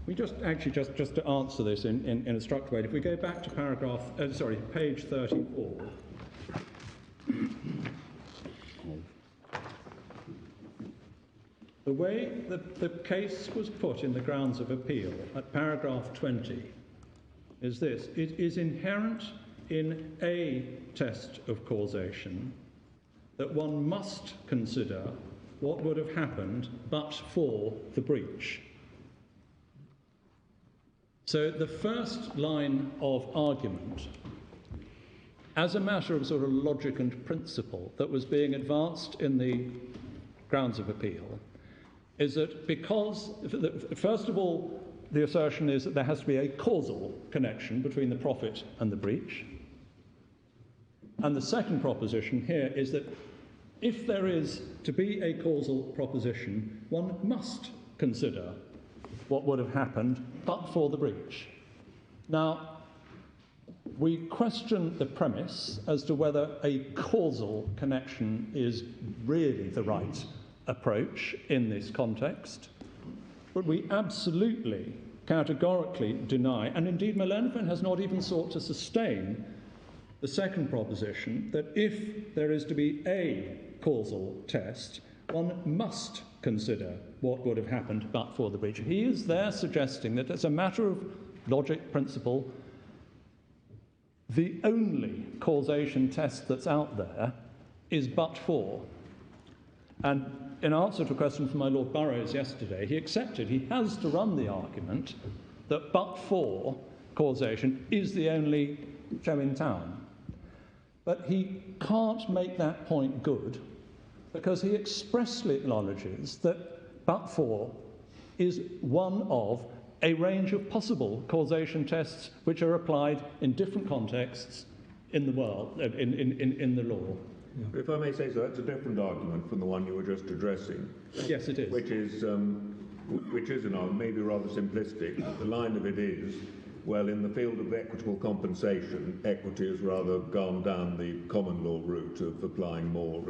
We just to answer this in a structured way, if we go back to page 34. The way that the case was put in the grounds of appeal at paragraph 20 is this: it is inherent in a test of causation that one must consider what would have happened but for the breach. So the first line of argument, as a matter of sort of logic and principle that was being advanced in the grounds of appeal, is that because, first of all, the assertion is that there has to be a causal connection between the profit and the breach. And the second proposition here is that if there is to be a causal proposition, one must consider what would have happened but for the breach. Now, we question the premise as to whether a causal connection is really the right approach in this context, but we absolutely, categorically deny, and indeed my learned friend has not even sought to sustain the second proposition, that if there is to be a causal test, one must consider what would have happened but for the breach. He is there suggesting that as a matter of logic principle, the only causation test that's out there is but for. And in answer to a question from my Lord Burrows yesterday, he accepted he has to run the argument that but for causation is the only show in town. But he can't make that point good because he expressly acknowledges that but for is one of a range of possible causation tests which are applied in different contexts in the world, in the law. Yeah. If I may say so, that's a different argument from the one you were just addressing. Yes, it is. Which is an argument, maybe rather simplistic. The line of it is, well, in the field of equitable compensation, equity has rather gone down the common law route of applying more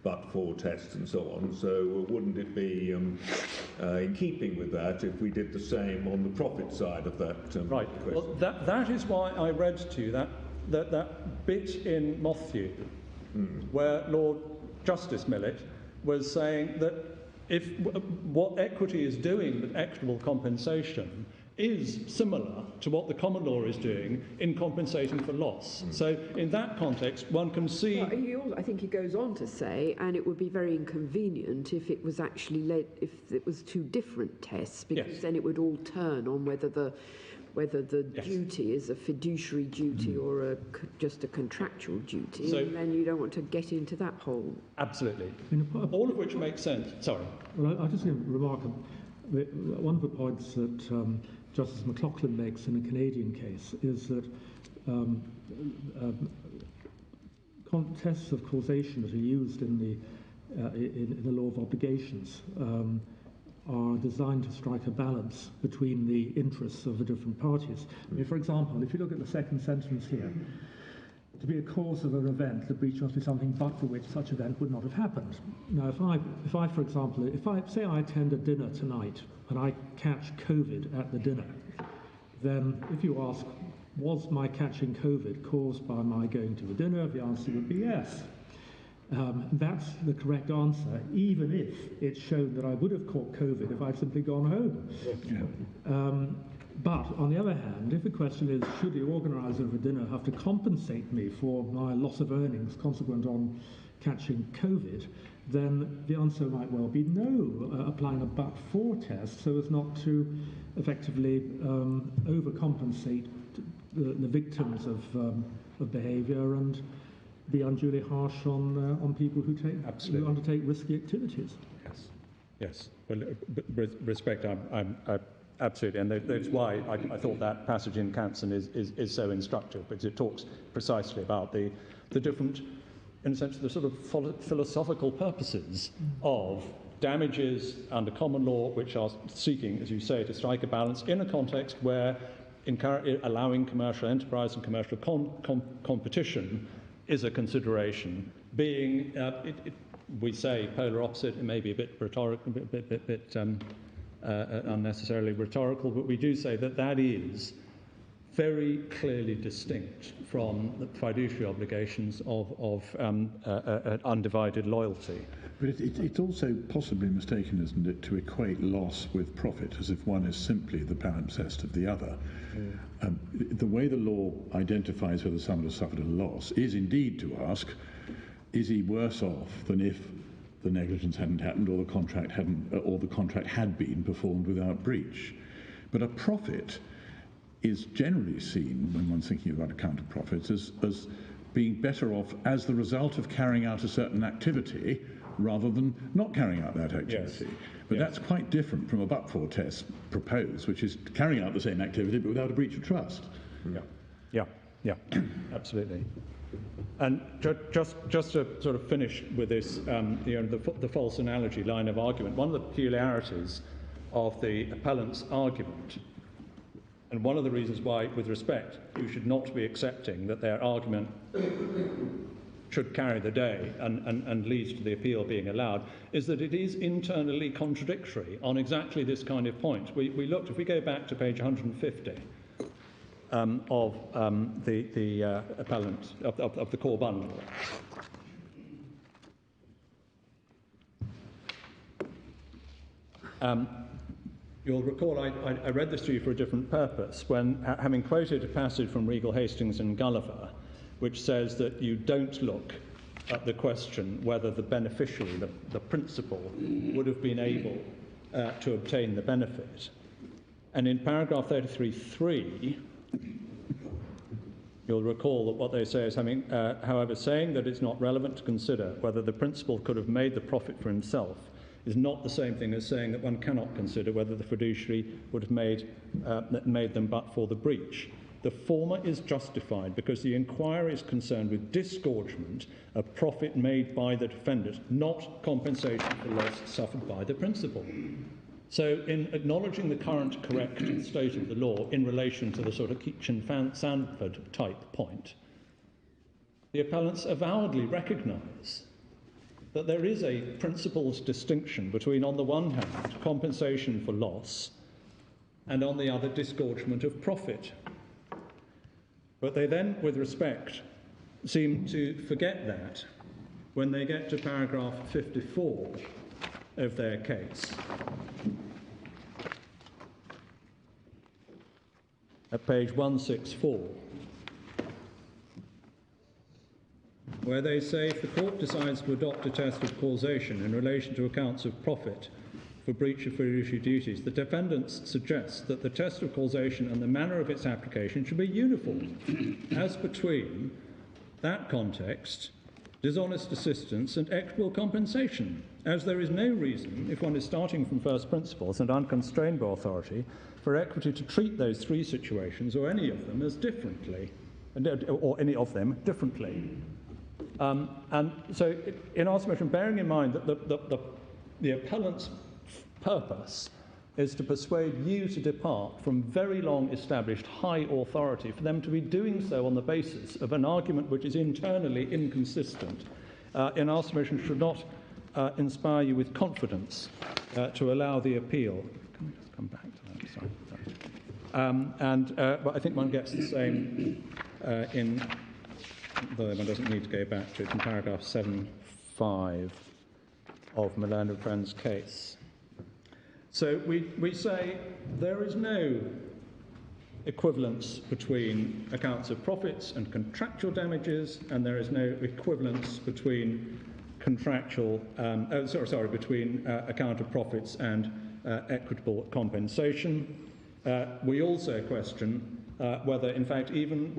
but-for tests and so on. So wouldn't it be in keeping with that if we did the same on the profit side of that right. question? Well, that is why I read to you that bit in Mothew, where Lord Justice Millett was saying that if what equity is doing with equitable compensation is similar to what the common law is doing in compensating for loss. So in that context, one can see... Well, I think he goes on to say, and it would be very inconvenient if it was actually if it was two different tests, because then it would all turn on whether the duty is a fiduciary duty or just a contractual duty, and then you don't want to get into that hole. Absolutely. All of which makes sense. Sorry. Well, I just remark one of the points that Justice McLaughlin makes in a Canadian case is that tests of causation that are used in the law of obligations are designed to strike a balance between the interests of the different parties. I mean, for example, if you look at the second sentence here, to be a cause of an event, the breach must be something but for which such event would not have happened. Now, if I, for example, say I attend a dinner tonight and I catch COVID at the dinner, then if you ask, was my catching COVID caused by my going to the dinner, the answer would be yes. That's the correct answer, even if it's shown that I would have caught COVID if I'd simply gone home. But, on the other hand, if the question is, should the organiser of a dinner have to compensate me for my loss of earnings consequent on catching COVID, then the answer might well be no, applying a but-for test so as not to effectively overcompensate the victims of behaviour and be unduly harsh on people who undertake risky activities. Yes. Well, respect, absolutely, and that's why I thought that passage in Canson is so instructive, because it talks precisely about the different, in a sense, the sort of philosophical purposes of damages under common law, which are seeking, as you say, to strike a balance in a context where allowing commercial enterprise and commercial competition is a consideration. Being, we say polar opposite, it may be a bit rhetorical, a bit unnecessarily rhetorical, but we do say that is very clearly distinct from the fiduciary obligations of undivided loyalty. But it's also possibly mistaken, isn't it, to equate loss with profit, as if one is simply the palimpsest of the other. The way the law identifies whether someone has suffered a loss is indeed to ask, is he worse off than if the negligence hadn't happened or the contract had been performed without breach? But a profit is generally seen, when one's thinking about account of profits, as being better off as the result of carrying out a certain activity rather than not carrying out that activity. Yes. But that's quite different from a but-for test proposed, which is carrying out the same activity but without a breach of trust. Yeah, absolutely. And just to sort of finish with this, the false analogy line of argument, one of the peculiarities of the appellant's argument, and one of the reasons why, with respect, you should not be accepting that their argument should carry the day and leads to the appeal being allowed, is that it is internally contradictory on exactly this kind of point. We looked, if we go back to page 150 of the appellant, of the core bundle. You'll recall I read this to you for a different purpose when, having quoted a passage from Regal, Hastings and Gulliver, which says that you don't look at the question whether the beneficiary, the principal, would have been able to obtain the benefit. And in paragraph 33.3, you'll recall that what they say is, however, saying that it's not relevant to consider whether the principal could have made the profit for himself is not the same thing as saying that one cannot consider whether the fiduciary would have made them but for the breach. The former is justified because the inquiry is concerned with disgorgement of profit made by the defendant, not compensation for loss suffered by the principal. So in acknowledging the current correct state of the law in relation to the sort of Keach-Sanford type point, the appellants avowedly recognise that there is a principles distinction between, on the one hand, compensation for loss, and on the other, disgorgement of profit. But they then, with respect, seem to forget that when they get to paragraph 54 of their case. At page 164, where they say, if the court decides to adopt a test of causation in relation to accounts of profit for breach of fiduciary duties, the defendants suggest that the test of causation and the manner of its application should be uniform, as between that context, dishonest assistance and equitable compensation, as there is no reason, if one is starting from first principles and unconstrained by authority, for equity to treat those three situations or any of them as differently, or any of them differently. And so, in our submission, bearing in mind that the appellant's purpose is to persuade you to depart from very long established high authority, for them to be doing so on the basis of an argument which is internally inconsistent, in our submission should not inspire you with confidence to allow the appeal. Can we just come back to that? Sorry. But I think one gets the same though one doesn't need to go back to it, in paragraph 7.5 of Milan and Friends' case. So we say there is no equivalence between accounts of profits and contractual damages, and there is no equivalence between between account of profits and equitable compensation. We also question whether, in fact, even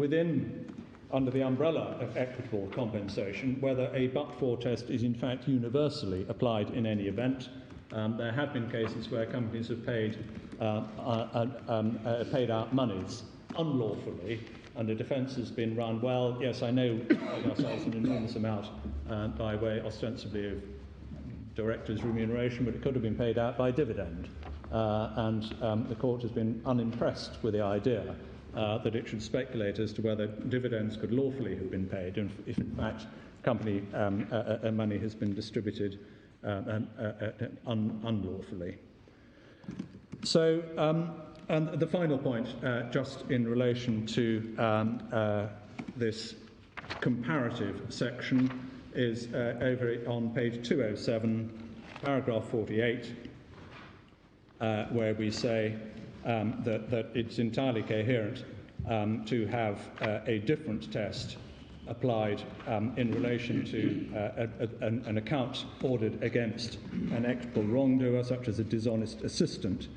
under the umbrella of equitable compensation, whether a but-for test is in fact universally applied in any event. There have been cases where companies have paid out monies unlawfully, and the defence has been run, well, yes, I know we paid ourselves an enormous amount by way, ostensibly, of directors' remuneration, but it could have been paid out by dividend. And the court has been unimpressed with the idea that it should speculate as to whether dividends could lawfully have been paid, and if in fact company money has been distributed unlawfully. So, and the final point, just in relation to this comparative section, is over on page 207, paragraph 48, where we say that it's entirely coherent to have a different test applied in relation to an account ordered against an equitable wrongdoer, such as a dishonest assistant,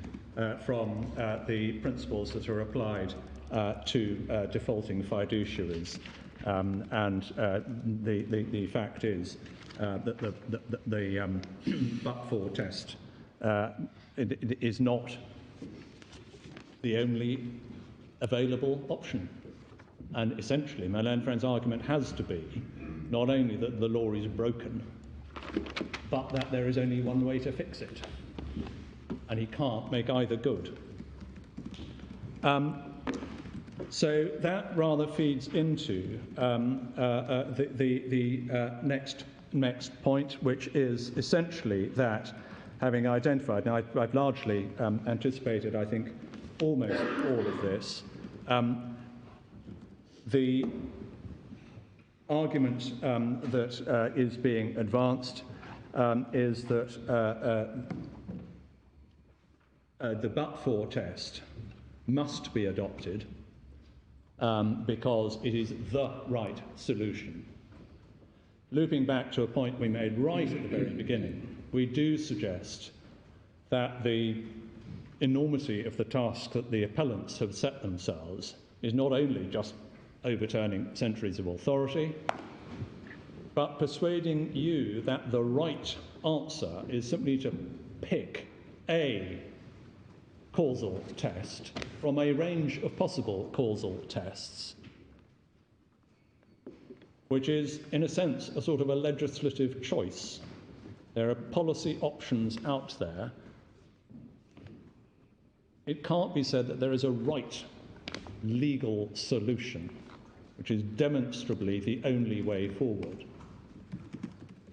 from the principles that are applied to defaulting fiduciaries. The fact is that the but-for test is not the only available option. And essentially, my learned friend's argument has to be not only that the law is broken, but that there is only one way to fix it. And he can't make either good. So that rather feeds into the next point, which is essentially that, having identified, now I've largely anticipated, I think, almost all of this, the argument that is being advanced is that the but-for test must be adopted because it is the right solution. Looping back to a point we made right at the very beginning, we do suggest that the enormity of the task that the appellants have set themselves is not only just overturning centuries of authority, but persuading you that the right answer is simply to pick a causal test from a range of possible causal tests, which is, in a sense, a sort of a legislative choice. There are policy options out there. It can't be said that there is a right legal solution, which is demonstrably the only way forward,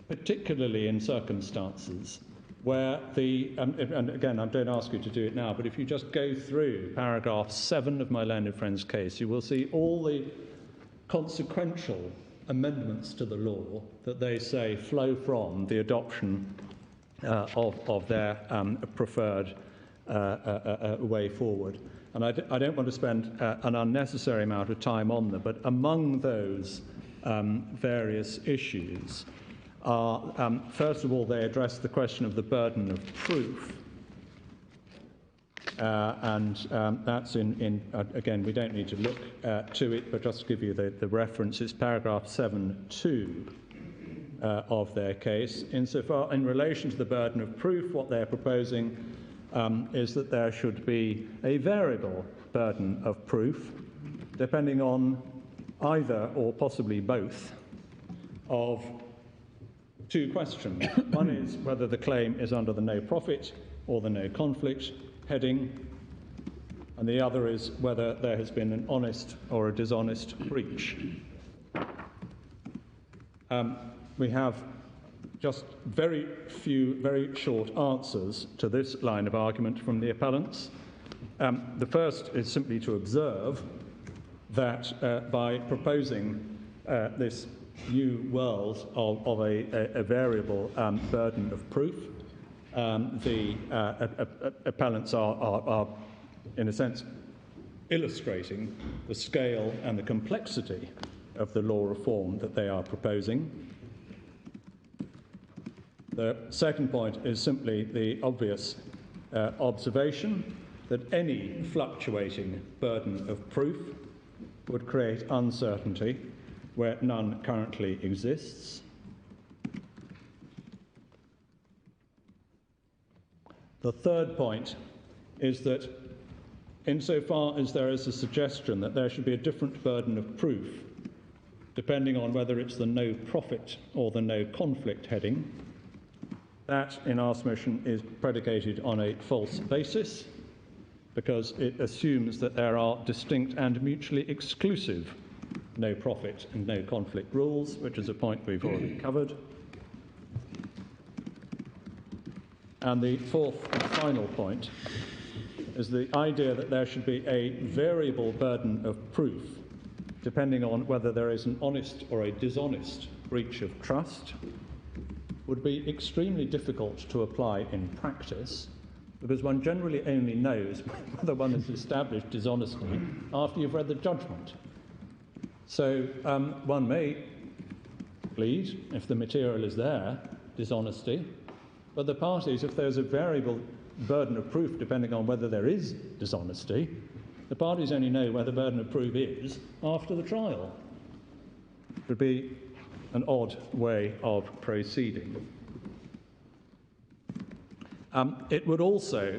particularly in circumstances where and again, I don't ask you to do it now, but if you just go through paragraph 7 of my learned friend's case, you will see all the consequential amendments to the law that they say flow from the adoption of their preferred way forward. And I don't want to spend an unnecessary amount of time on them, but among those various issues are, first of all, they address the question of the burden of proof. That's again, we don't need to look to it, but just to give you the reference, it's paragraph 7.2 of their case. Insofar, in relation to the burden of proof, what they're proposing is that there should be a variable burden of proof, depending on either or possibly both of two questions. One is whether the claim is under the no profit or the no conflict heading, and the other is whether there has been an honest or a dishonest breach. We have just very few, very short answers to this line of argument from the appellants. The first is simply to observe that by proposing this new world of a variable burden of proof, the appellants are, in a sense, illustrating the scale and the complexity of the law reform that they are proposing. The second point is simply the obvious observation that any fluctuating burden of proof would create uncertainty where none currently exists. The third point is that insofar as there is a suggestion that there should be a different burden of proof depending on whether it's the no profit or the no conflict heading, that, in our submission, is predicated on a false basis because it assumes that there are distinct and mutually exclusive no profit and no conflict rules, which is a point we've already covered. And the fourth and final point is the idea that there should be a variable burden of proof depending on whether there is an honest or a dishonest breach of trust would be extremely difficult to apply in practice because one generally only knows whether one has established dishonesty after you've read the judgment. So one may plead, if the material is there, dishonesty, but the parties, if there's a variable burden of proof depending on whether there is dishonesty, the parties only know where the burden of proof is after the trial. It would be an odd way of proceeding. It would also,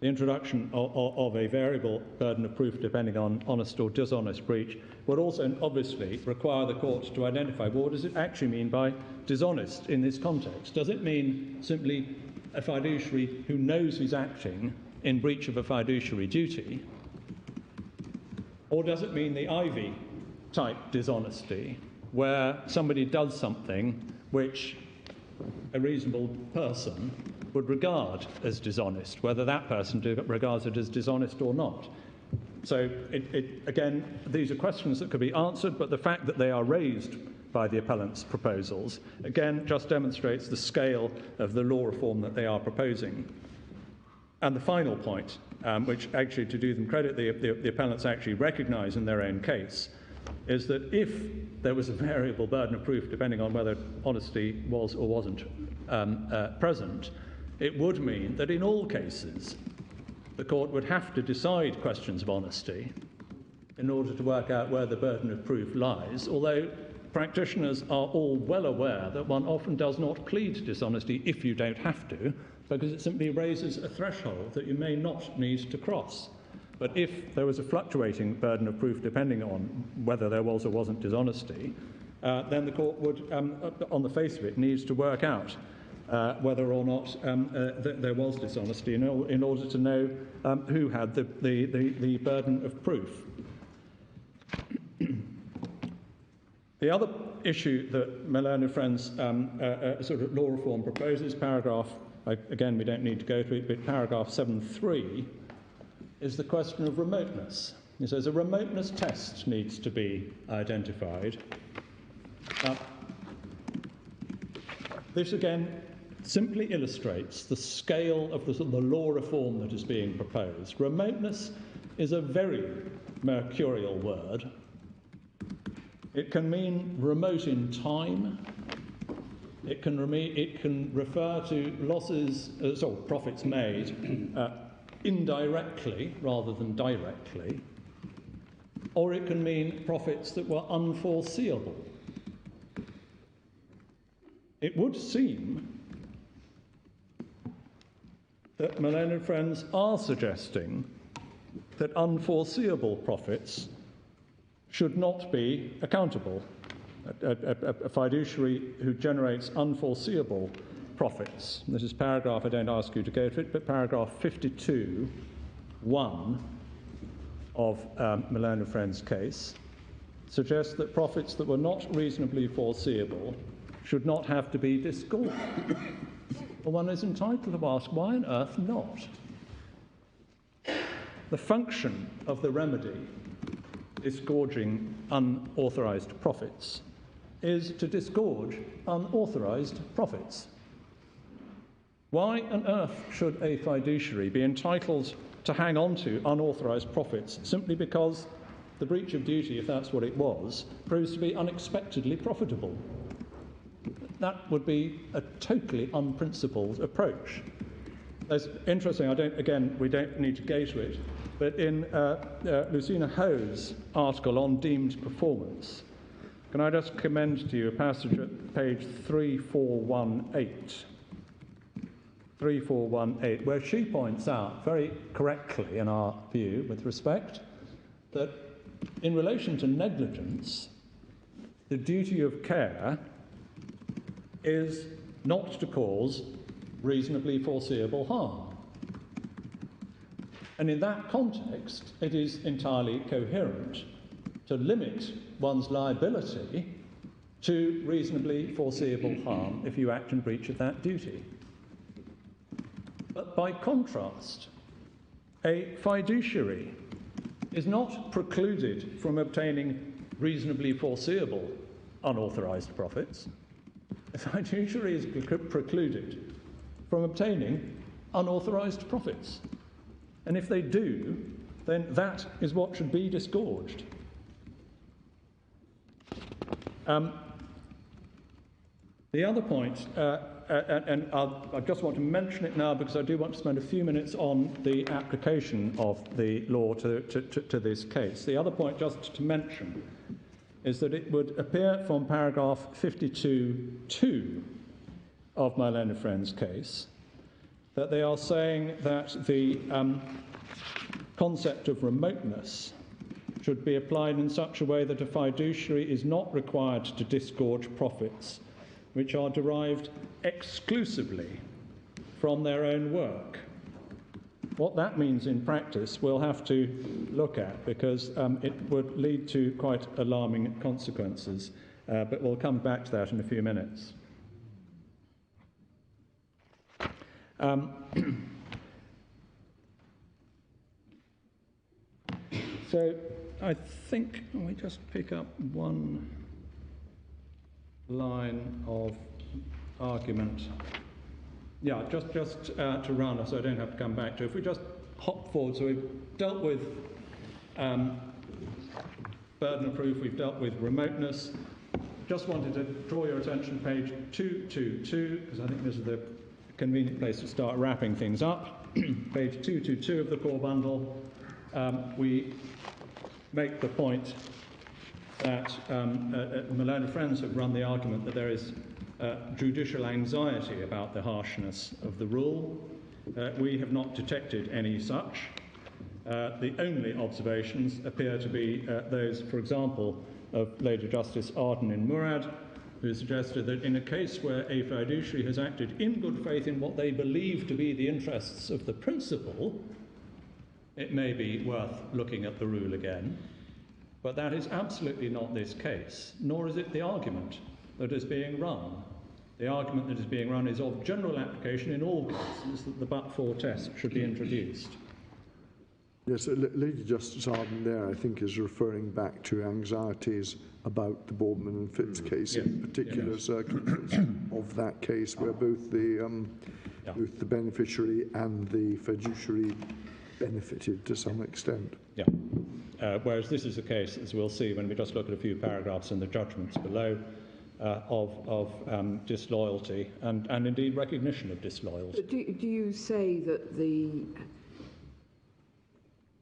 the introduction of a variable burden of proof depending on honest or dishonest breach would also obviously require the court to identify, well, what does it actually mean by dishonest in this context? Does it mean simply a fiduciary who knows he's acting in breach of a fiduciary duty? Or does it mean the Ivy type dishonesty, where somebody does something which a reasonable person would regard as dishonest, whether that person regards it as dishonest or not? So, again, these are questions that could be answered, but the fact that they are raised by the appellant's proposals, again, just demonstrates the scale of the law reform that they are proposing. And the final point, which actually, to do them credit, the appellants actually recognise in their own case, is that if there was a variable burden of proof depending on whether honesty was or wasn't present, it would mean that in all cases the court would have to decide questions of honesty in order to work out where the burden of proof lies, although practitioners are all well aware that one often does not plead dishonesty if you don't have to, because it simply raises a threshold that you may not need to cross. But if there was a fluctuating burden of proof depending on whether there was or wasn't dishonesty, then the court would, on the face of it, needs to work out whether or not there was dishonesty in order to know who had the burden of proof. The other issue that Malone and Friends sort of law reform proposes, paragraph, again we don't need to go through it, but paragraph 7.3, is the question of remoteness. He says a remoteness test needs to be identified. This again simply illustrates the scale of the law reform that is being proposed. Remoteness is a very mercurial word. It can mean remote in time. It can refer to losses, profits made indirectly rather than directly, or it can mean profits that were unforeseeable. It would seem that Malone and Friends are suggesting that unforeseeable profits should not be accountable. A fiduciary who generates unforeseeable profits. This is paragraph, I don't ask you to go to it, but paragraph 52(1) of Malone and Friends' case suggests that profits that were not reasonably foreseeable should not have to be disgorged. Well, one is entitled to ask, why on earth not? The function of the remedy, disgorging unauthorised profits, is to disgorge unauthorised profits. Why on earth should a fiduciary be entitled to hang on to unauthorised profits simply because the breach of duty, if that's what it was, proves to be unexpectedly profitable? That would be a totally unprincipled approach. It's interesting, we don't need to go to it, but in Lucina Ho's article on deemed performance, can I just commend to you a passage at page 3418, where she points out very correctly, in our view, with respect, that in relation to negligence, the duty of care is not to cause reasonably foreseeable harm. And in that context, it is entirely coherent to limit one's liability to reasonably foreseeable harm if you act in breach of that duty. But by contrast, a fiduciary is not precluded from obtaining reasonably foreseeable unauthorised profits. A fiduciary is precluded from obtaining unauthorised profits. And if they do, then that is what should be disgorged. The other point, and I just want to mention it now because I do want to spend a few minutes on the application of the law to this case. The other point just to mention is that it would appear from paragraph 52(2) of my learned friend's case that they are saying that the concept of remoteness should be applied in such a way that a fiduciary is not required to disgorge profits which are derived exclusively from their own work. What that means in practice we'll have to look at because it would lead to quite alarming consequences, but we'll come back to that in a few minutes. So I think we just pick up one line of argument. Yeah, just to run us, so I don't have to come back to it. If we just hop forward, so we've dealt with burden of proof, we've dealt with remoteness. Just wanted to draw your attention to page 222, because I think this is the convenient place to start wrapping things up. Page 222 of the core bundle, we make the point that Malone and friends have run the argument that there is judicial anxiety about the harshness of the rule. We have not detected any such. The only observations appear to be those, for example, of Lady Justice Arden in Murad, who suggested that in a case where a fiduciary has acted in good faith in what they believe to be the interests of the principal, it may be worth looking at the rule again. But that is absolutely not this case, nor is it the argument that is being run. The argument that is being run is of general application in all cases that the but-for test should be introduced. Yes, Lady Justice Arden there, I think, is referring back to anxieties about the Boardman and Phipps case, in particular circumstances of that case, where both the beneficiary and the fiduciary benefited to some extent. Yeah. Whereas this is a case, as we'll see when we just look at a few paragraphs in the judgments below, of disloyalty and indeed recognition of disloyalty. But do you say that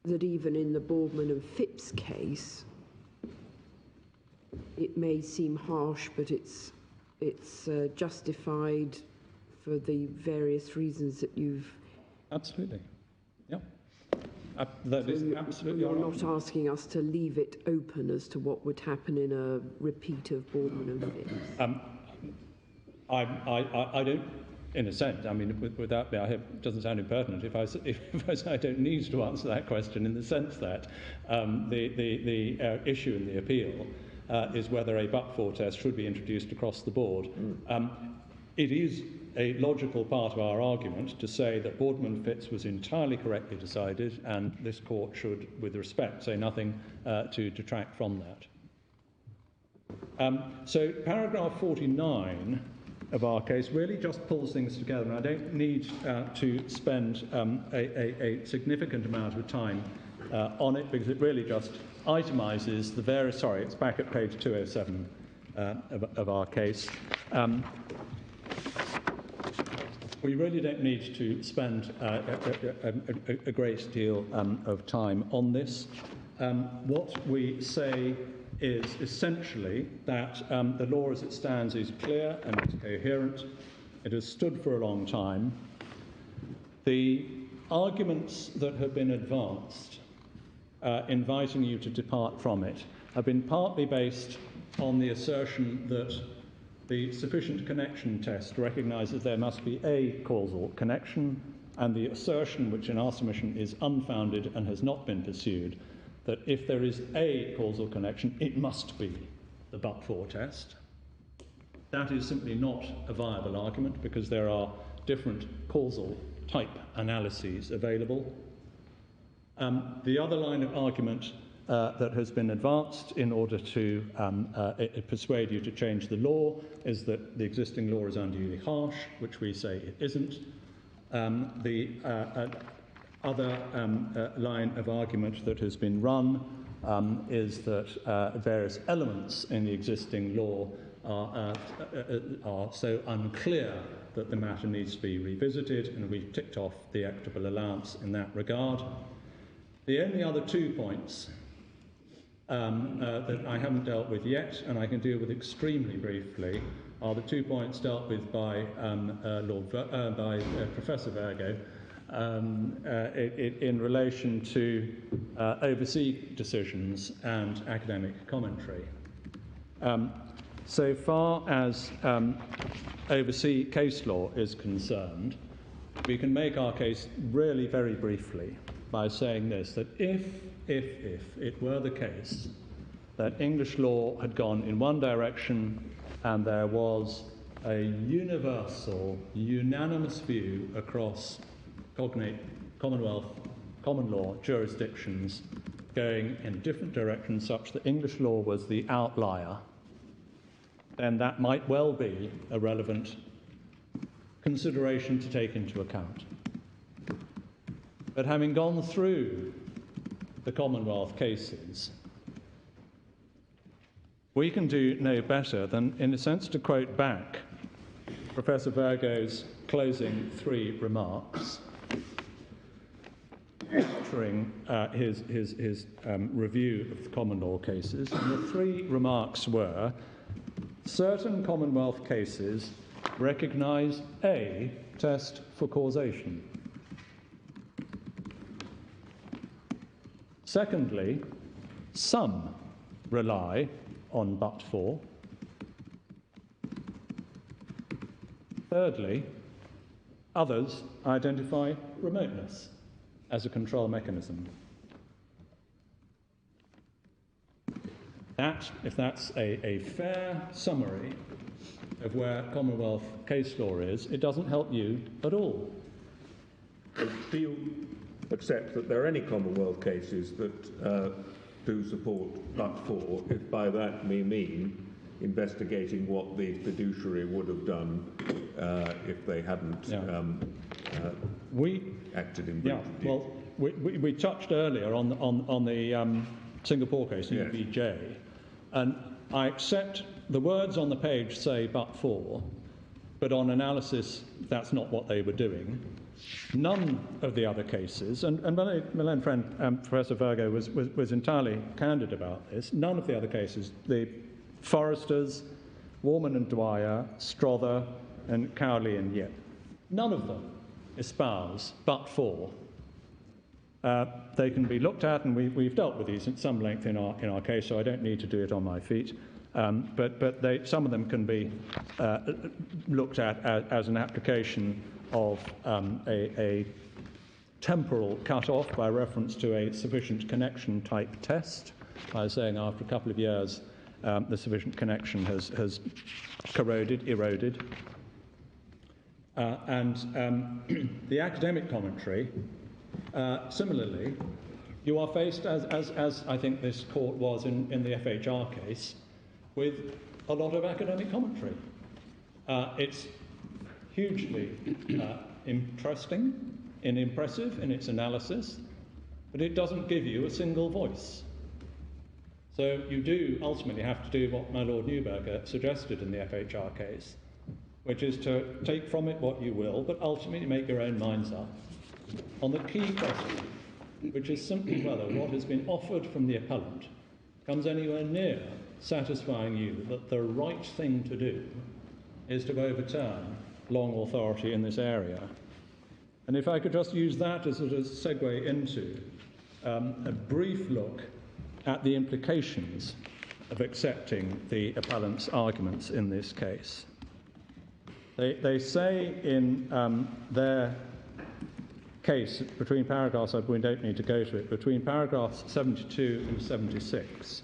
that even in the Boardman and Phipps case, it may seem harsh, but it's justified for the various reasons that you've... Absolutely. Yeah. That is absolutely You're right. not asking us to leave it open as to what would happen in a repeat of Boardman and Phipps. I don't, in a sense, I mean, without me, I hope it doesn't sound impertinent if I say I don't need to answer that question, in the sense that the issue in the appeal is whether a but-for test should be introduced across the board. It is a logical part of our argument to say that Boardman and Phipps was entirely correctly decided, and this court should, with respect, say nothing to detract from that. So paragraph 49 of our case really just pulls things together, and I don't need to spend a significant amount of time on it, because it really just itemises the various... Sorry, it's back at page 207 of our case. We really don't need to spend a great deal of time on this. What we say is essentially that the law as it stands is clear and it's coherent. It has stood for a long time. The arguments that have been advanced inviting you to depart from it have been partly based on the assertion that the sufficient connection test recognises there must be a causal connection, and the assertion, which in our submission is unfounded and has not been pursued, that if there is a causal connection, it must be the but-for test. That is simply not a viable argument, because there are different causal type analyses available. The other line of argument that has been advanced in order to persuade you to change the law is that the existing law is unduly harsh, which we say it isn't. The other line of argument that has been run is that various elements in the existing law are so unclear that the matter needs to be revisited, and we've ticked off the equitable allowance in that regard. The only other 2 points that I haven't dealt with yet, and I can deal with extremely briefly, are the 2 points dealt with by Professor Virgo in relation to overseas decisions and academic commentary. So far as overseas case law is concerned, we can make our case really very briefly by saying this, that if it were the case that English law had gone in one direction and there was a universal, unanimous view across cognate Commonwealth, common law jurisdictions going in different directions such that English law was the outlier, then that might well be a relevant consideration to take into account. But having gone through the Commonwealth cases, we can do no better than, in a sense, to quote back Professor Virgo's closing 3 remarks, which uttering his review of the common law cases, and the three remarks were: certain Commonwealth cases recognise a test for causation. Secondly, some rely on but for. Thirdly, others identify remoteness as a control mechanism. That, if that's a fair summary of where Commonwealth case law is, it doesn't help you at all. Do you accept that there are any Commonwealth cases that do support but for, if by that we mean investigating what the fiduciary would have done if they hadn't acted in breach of duty? Well, we touched earlier on the Singapore case, UBJ, and I accept the words on the page say but for, but on analysis that's not what they were doing. None of the other cases, and my learned friend Professor Virgo was entirely candid about this, none of the other cases, the Foresters, Warman and Dwyer, Strother and Cowley and Yip, none of them espouse but for. They can be looked at, and we've dealt with these at some length in our case, so I don't need to do it on my feet. But some of them can be looked at as an application of a temporal cut-off by reference to a sufficient connection type test, by saying after a couple of years the sufficient connection has eroded. And the academic commentary, similarly, you are faced, as I think this court was in the FHR case, with a lot of academic commentary. It's hugely interesting and impressive in its analysis, but it doesn't give you a single voice. So you do ultimately have to do what my Lord Neuberger suggested in the FHR case, which is to take from it what you will, but ultimately make your own minds up on the key question, which is simply whether what has been offered from the appellant comes anywhere near satisfying you that the right thing to do is to overturn long authority in this area. And if I could just use that as a sort of segue into a brief look at the implications of accepting the appellant's arguments in this case. They say in their case, between paragraphs, we don't need to go to it, between paragraphs 72 and 76,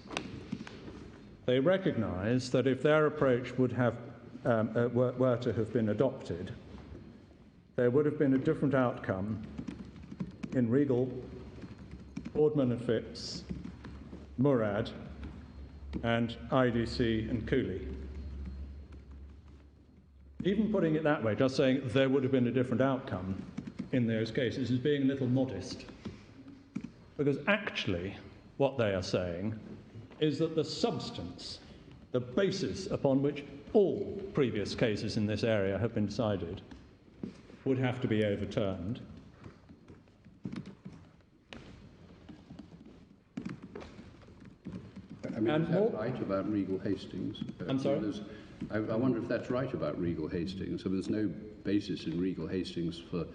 they recognise that if their approach would have were to have been adopted, there would have been a different outcome in Regal, Boardman and Phipps, Murad, and IDC and Cooley. Even putting it that way, just saying there would have been a different outcome in those cases, is being a little modest. Because actually, what they are saying is that the substance, the basis upon which all previous cases in this area have been decided, would have to be overturned. I mean, is that right about Regal Hastings? I'm sorry? I wonder if that's right about Regal Hastings. So there's no basis in Regal Hastings for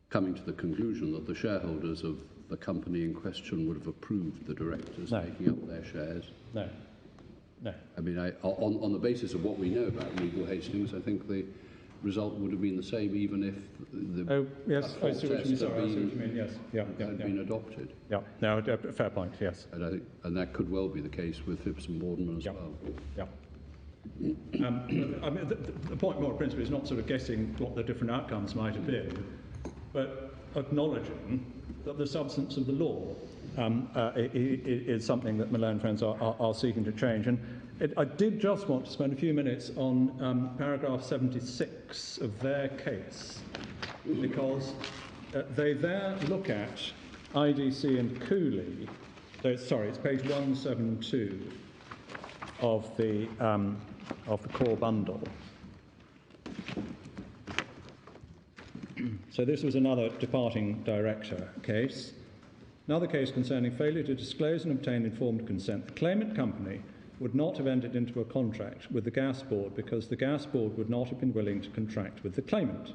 coming to the conclusion that the shareholders of the company in question would have approved the directors taking up their shares. No. I mean, on the basis of what we know about Regal Hastings, I think the result would have been the same even if the I see what you mean. Yes, had been adopted. Yeah, no, fair point. Yes, and that could well be the case with Phipps and Boardman as well. Yeah. I mean, the point more principally is not sort of guessing what the different outcomes might have been, but acknowledging that the substance of the law is something that my learned friends are seeking to change. And I did just want to spend a few minutes on paragraph 76 of their case, because they there look at IDC and Cooley. Sorry, it's page 172 of the core bundle. So this was another departing director case. Another case concerning failure to disclose and obtain informed consent. The claimant company would not have entered into a contract with the gas board because the gas board would not have been willing to contract with the claimant.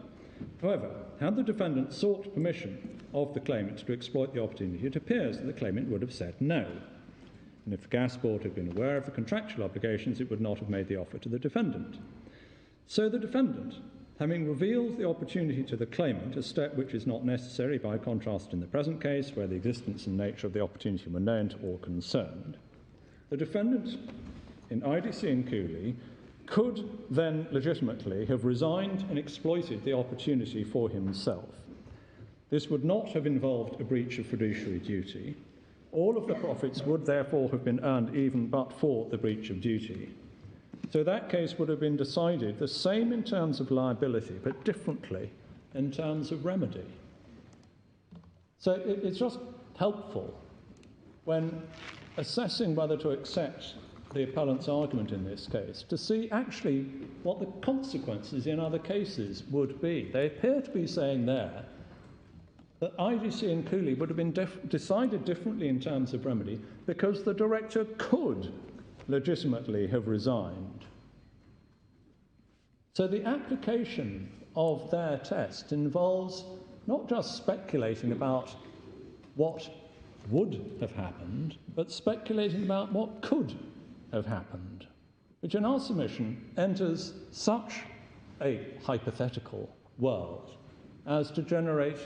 However, had the defendant sought permission of the claimant to exploit the opportunity, it appears that the claimant would have said no. And if the gas board had been aware of the contractual obligations, it would not have made the offer to the defendant. So the defendant, having revealed the opportunity to the claimant, a step which is not necessary by contrast in the present case, where the existence and nature of the opportunity were known to all concerned, the defendant in IDC and Cooley could then legitimately have resigned and exploited the opportunity for himself. This would not have involved a breach of fiduciary duty. All of the profits would therefore have been earned even but for the breach of duty. So that case would have been decided the same in terms of liability, but differently in terms of remedy. So it's just helpful when assessing whether to accept the appellant's argument in this case to see actually what the consequences in other cases would be. They appear to be saying there that IDC and Cooley would have been decided differently in terms of remedy because the director could legitimately have resigned. So the application of their test involves not just speculating about what would have happened, but speculating about what could have happened, which in our submission enters such a hypothetical world as to generate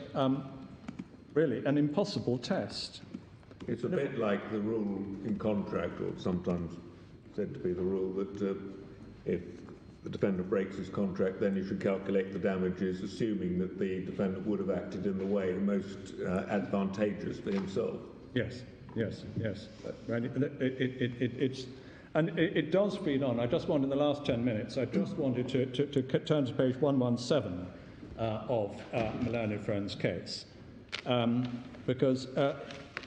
really an impossible test. It's a bit like the rule in contract, or sometimes said to be the rule, that if the defendant breaks his contract, then you should calculate the damages, assuming that the defendant would have acted in the way most advantageous for himself. Yes. Right. It does feed on. I just wanted, in the last 10 minutes, I just wanted to turn to page 117 of Malone & Friends' case, because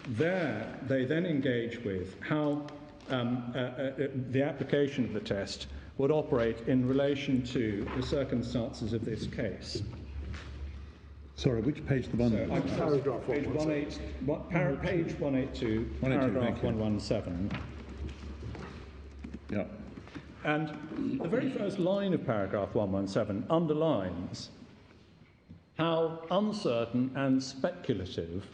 there they then engage with how the application of the test would operate in relation to the circumstances of this case. Sorry, which page the one? Paragraph page 182, paragraph 117. Yeah. And the very first line of paragraph 117 underlines how uncertain and speculative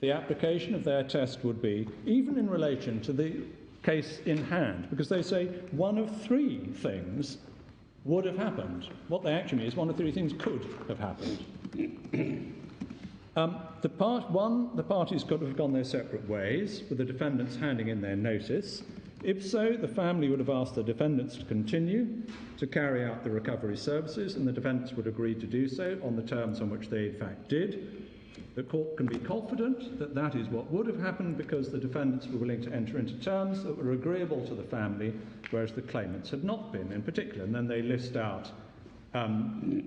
the application of their test would be, even in relation to the case in hand, because they say one of three things would have happened. What they actually mean is one of three things could have happened. The parties could have gone their separate ways, with the defendants handing in their notice. If so, the family would have asked the defendants to continue to carry out the recovery services, and the defendants would agree to do so on the terms on which they in fact did. The court can be confident that that is what would have happened because the defendants were willing to enter into terms that were agreeable to the family, whereas the claimants had not been in particular. And then they list out the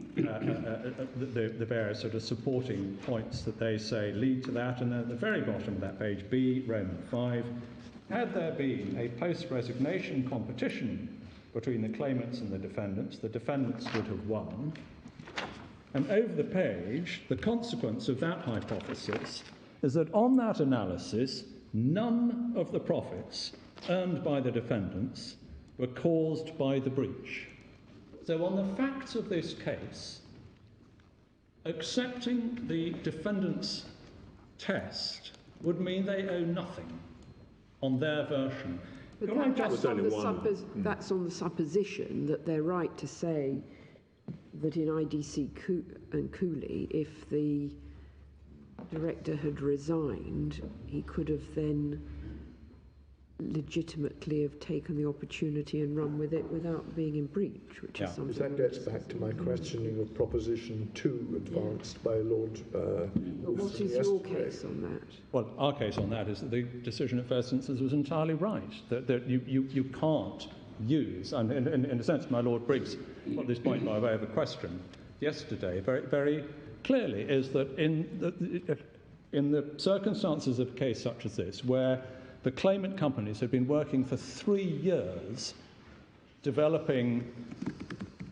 various sort of supporting points that they say lead to that. And then at the very bottom of that page, B, Roman 5, had there been a post-resignation competition between the claimants and the defendants would have won. And over the page, the consequence of that hypothesis is that on that analysis, none of the profits earned by the defendants were caused by the breach. So on the facts of this case, accepting the defendant's test would mean they owe nothing on their version. But that's on the supposition that they're right to say that in IDC and Cooley, if the director had resigned, he could have then legitimately have taken the opportunity and run with it without being in breach, which is something. That gets back to my questioning of Proposition 2 advanced by Lord But what is your case on that? Well, our case on that is that the decision at first instance was entirely right, that you can't use, and in a sense my Lord Briggs put this point by way of a question yesterday very, very clearly, is that in the circumstances of a case such as this, where the claimant companies have been working for 3 years developing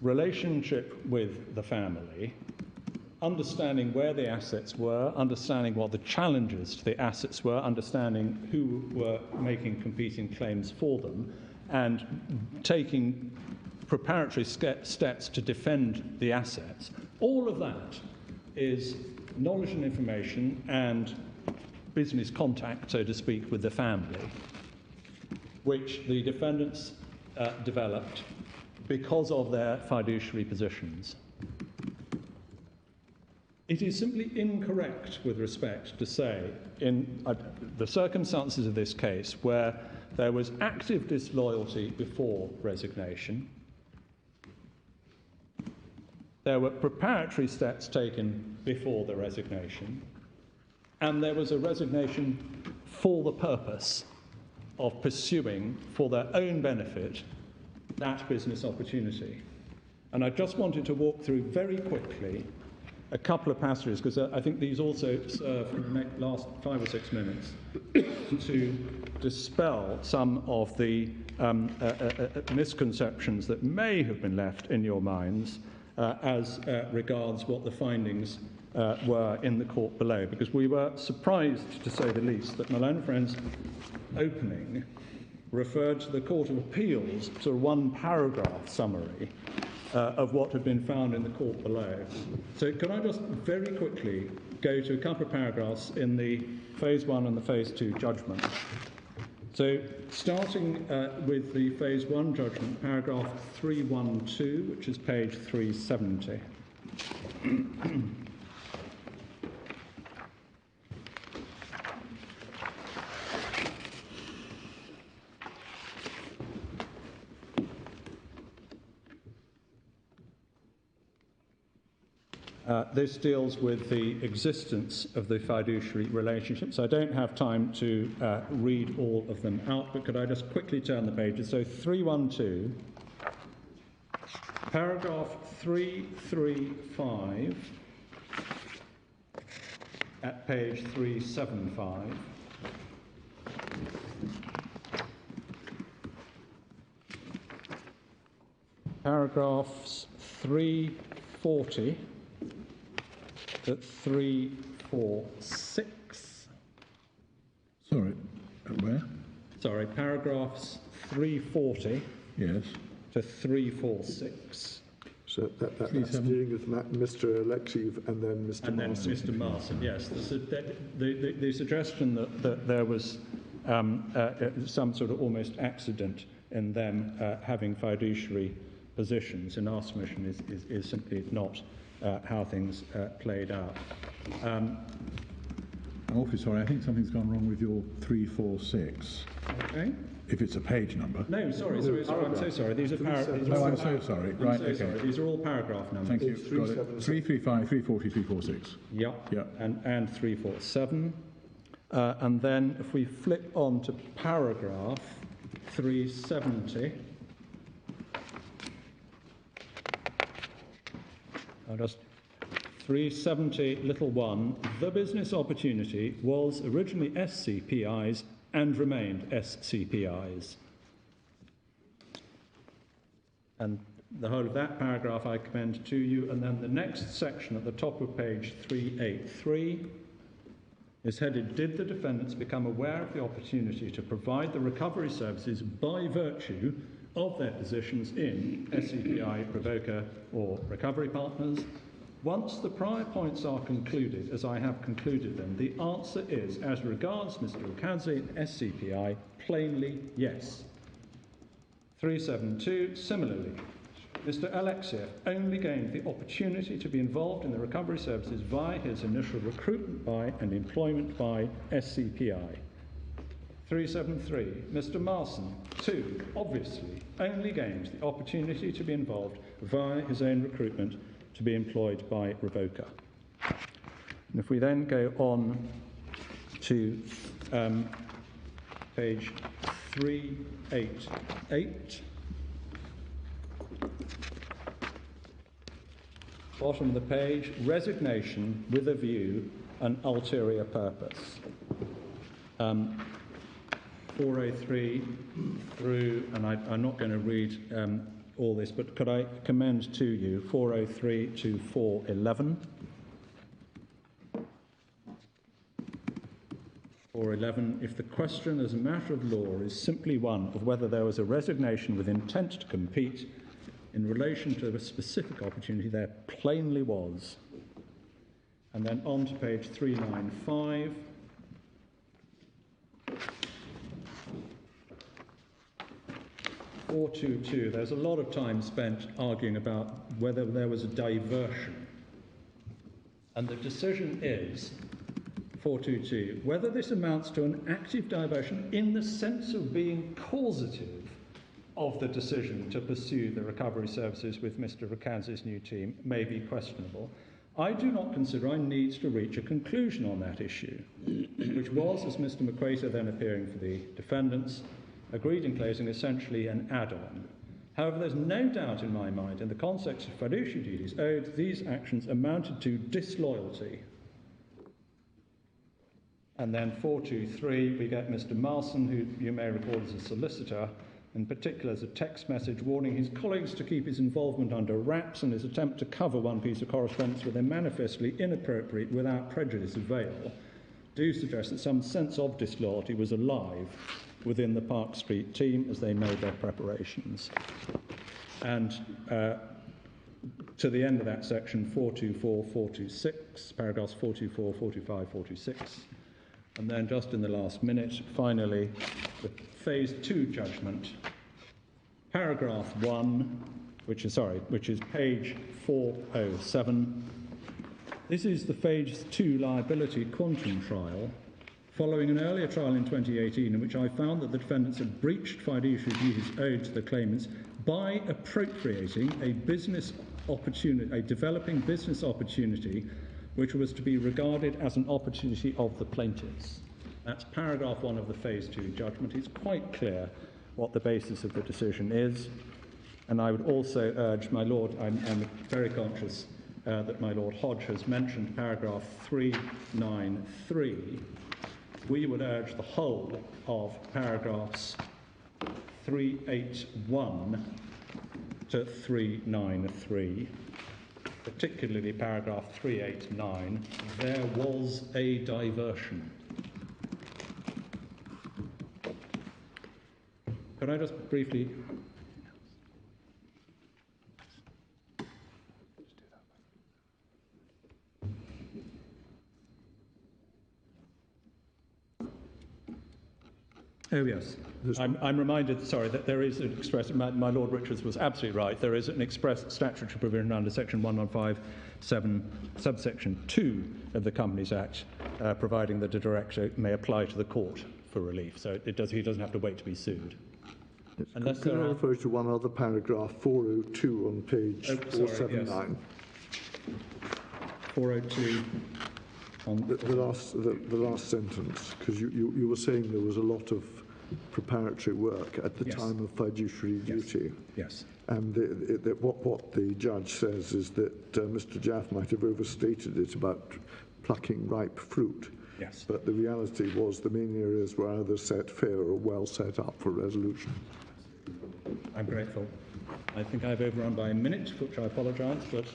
relationship with the family, understanding where the assets were, understanding what the challenges to the assets were, understanding who were making competing claims for them, and taking preparatory steps to defend the assets. All of that is knowledge and information and business contact, so to speak, with the family, which the defendants developed because of their fiduciary positions. It is simply incorrect with respect to say, in the circumstances of this case, where there was active disloyalty before resignation, there were preparatory steps taken before the resignation, and there was a resignation for the purpose of pursuing, for their own benefit, that business opportunity. And I just wanted to walk through very quickly a couple of passages, because I think these also serve in the last 5 or 6 minutes to dispel some of the misconceptions that may have been left in your minds as regards what the findings were in the court below, because we were surprised, to say the least, that Malone Friend's opening referred to the Court of Appeal's sort of one-paragraph summary of what had been found in the court below. So can I just very quickly go to a couple of paragraphs in the Phase 1 and the Phase 2 judgment. So starting with the Phase 1 judgment, paragraph 312, which is page 370. This deals with the existence of the fiduciary relationship, so I don't have time to read all of them out, but could I just quickly turn the pages? So 312, paragraph 335 at page 375. Paragraphs 340 at 346. Sorry, where? Sorry, paragraphs 340 yes. to 346. So that's dealing with Mr. Alexiev and then Mr. And then Marson. Mr. Marson, yes. The suggestion that there was some sort of almost accident in them having fiduciary positions in our submission is simply not how things played out. I'm awfully sorry, I think something's gone wrong with your 346. Okay. If it's a page number. No, sorry, I'm so sorry. These are paragraphs. No, I'm so sorry. Right, so okay. Sorry. These are all paragraph numbers. Thank you. Got it. 335, 340, 346. Yep. And 347. And then if we flip on to paragraph 370. I'll just 370 little 1. The business opportunity was originally SCPI's and remained SCPI's. And the whole of that paragraph I commend to you. And then the next section at the top of page 383 is headed, Did the defendants become aware of the opportunity to provide the recovery services by virtue of their positions in SCPI, Provoker or Recovery Partners? Once the prior points are concluded, as I have concluded them, the answer is, as regards Mr. Rukhadze and SCPI, plainly yes. 372, similarly, Mr. Alexiev only gained the opportunity to be involved in the recovery services via his initial recruitment by and employment by SCPI. 373, Mr. Marson, too, obviously, only gained the opportunity to be involved via his own recruitment to be employed by Revoker. And if we then go on to page 388, bottom of the page, resignation with a view, an ulterior purpose. 403 through, and I'm not going to read all this, but could I commend to you 403 to 411, 411, if the question as a matter of law is simply one of whether there was a resignation with intent to compete in relation to a specific opportunity, there plainly was. And then on to page 395. There's a lot of time spent arguing about whether there was a diversion. And the decision is, 422, whether this amounts to an active diversion in the sense of being causative of the decision to pursue the recovery services with Mr. Rukhadze's new team may be questionable. I do not consider I need to reach a conclusion on that issue, which was, as Mr. McQuater, then appearing for the defendants, agreed in closing, essentially an add-on. However, there's no doubt in my mind, in the context of fiduciary duties owed, these actions amounted to disloyalty. And then 423, we get Mr. Marson, who you may recall as a solicitor, in particular as a text message warning his colleagues to keep his involvement under wraps and his attempt to cover one piece of correspondence with a manifestly inappropriate without prejudice of veil, do suggest that some sense of disloyalty was alive within the Park Street team as they made their preparations. And to the end of that section, 424, 426, paragraphs 424, 425, 426. And then just in the last minute, finally, the Phase 2 judgment, paragraph 1, which is page 407. This is the Phase 2 liability quantum trial, following an earlier trial in 2018 in which I found that the defendants had breached fiduciary duties owed to the claimants by appropriating a developing business opportunity which was to be regarded as an opportunity of the plaintiffs. That's paragraph 1 of the Phase 2 judgment. It's quite clear what the basis of the decision is. And I would also urge, my Lord, I'm very conscious that my Lord Hodge has mentioned paragraph 393. We would urge the whole of paragraphs 381 to 393, particularly paragraph 389, there was a diversion. Could I just briefly... Oh, yes. I'm reminded, sorry, that there is an express, my Lord Richards was absolutely right, there is an express statutory provision under section 1157, subsection 2 of the Companies Act, providing that a director may apply to the court for relief. So he doesn't have to wait to be sued. Unless can I refer to one other paragraph, 402 on page 479? Yes. 402 on the last sentence, because you were saying there was a lot of preparatory work at the time of fiduciary duty. Yes. And what the judge says is that Mr. Jaff might have overstated it about plucking ripe fruit. Yes. But the reality was the main areas were either set fair or well set up for resolution. I'm grateful. I think I've overrun by a minute, for which I apologise, but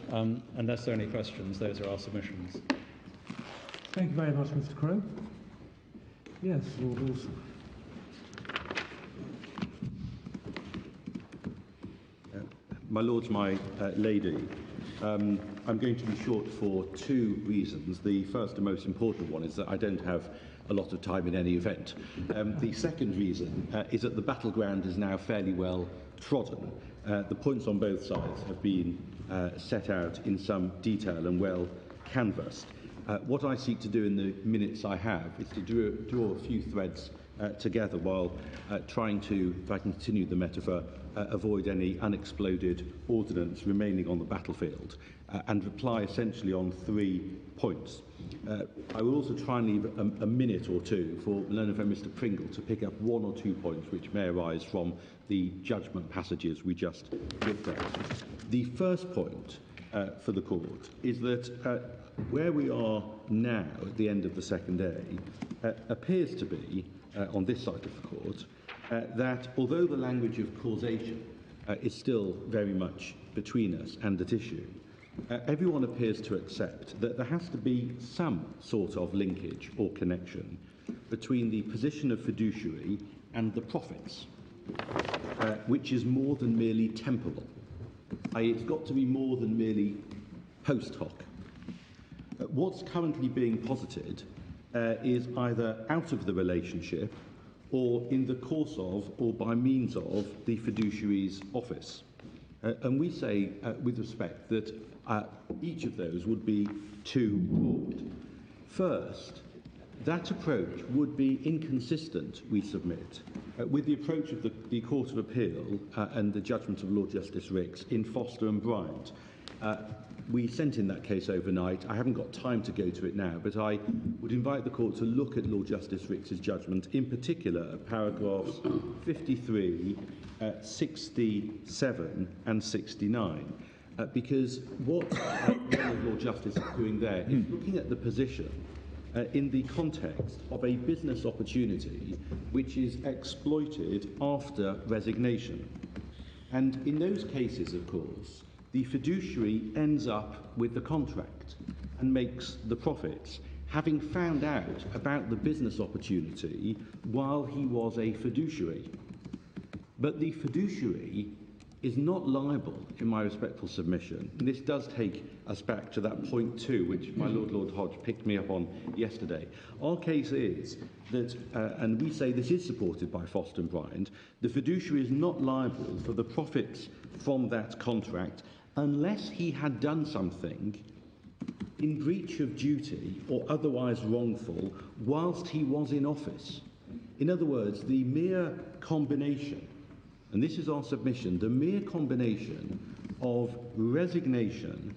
unless there are any questions, those are our submissions. Thank you very much, Mr. Crowe. Yes, Lord Wilson. My Lords, my lady, I'm going to be short for two reasons. The first and most important one is that I don't have a lot of time in any event. The second reason is that the battleground is now fairly well trodden. The points on both sides have been set out in some detail and well canvassed. What I seek to do in the minutes I have is to draw a few threads together while trying to, if I can continue the metaphor, avoid any unexploded ordnance remaining on the battlefield and reply essentially on 3 points. I will also try and leave a minute or two for learned friend Mr. Pringle to pick up 1 or 2 points which may arise from the judgment passages we just looked at. The first point for the court is that where we are now at the end of the second day appears to be, on this side of the court, that although the language of causation is still very much between us and at issue, everyone appears to accept that there has to be some sort of linkage or connection between the position of fiduciary and the profits, which is more than merely temporal. It's got to be more than merely post hoc. What's currently being posited is either out of the relationship or in the course of or by means of the fiduciary's office. And we say, with respect, that each of those would be too broad. First, that approach would be inconsistent, we submit, with the approach of the Court of Appeal and the judgment of Lord Justice Ricks in Foster and Bryant. We sent in that case overnight. I haven't got time to go to it now, but I would invite the Court to look at Lord Justice Ricks' judgment, in particular at paragraphs 53, 67 and 69, because what Lord Justice is doing there is looking at the position in the context of a business opportunity which is exploited after resignation. And in those cases, of course, the fiduciary ends up with the contract and makes the profits, having found out about the business opportunity while he was a fiduciary. But the fiduciary is not liable, in my respectful submission. And this does take us back to that point 2, which my Lord Hodge picked me up on yesterday. Our case is that, and we say this is supported by Foster and Bryant, the fiduciary is not liable for the profits from that contract unless he had done something in breach of duty or otherwise wrongful whilst he was in office. In other words, the mere combination, and this is our submission, the mere combination of resignation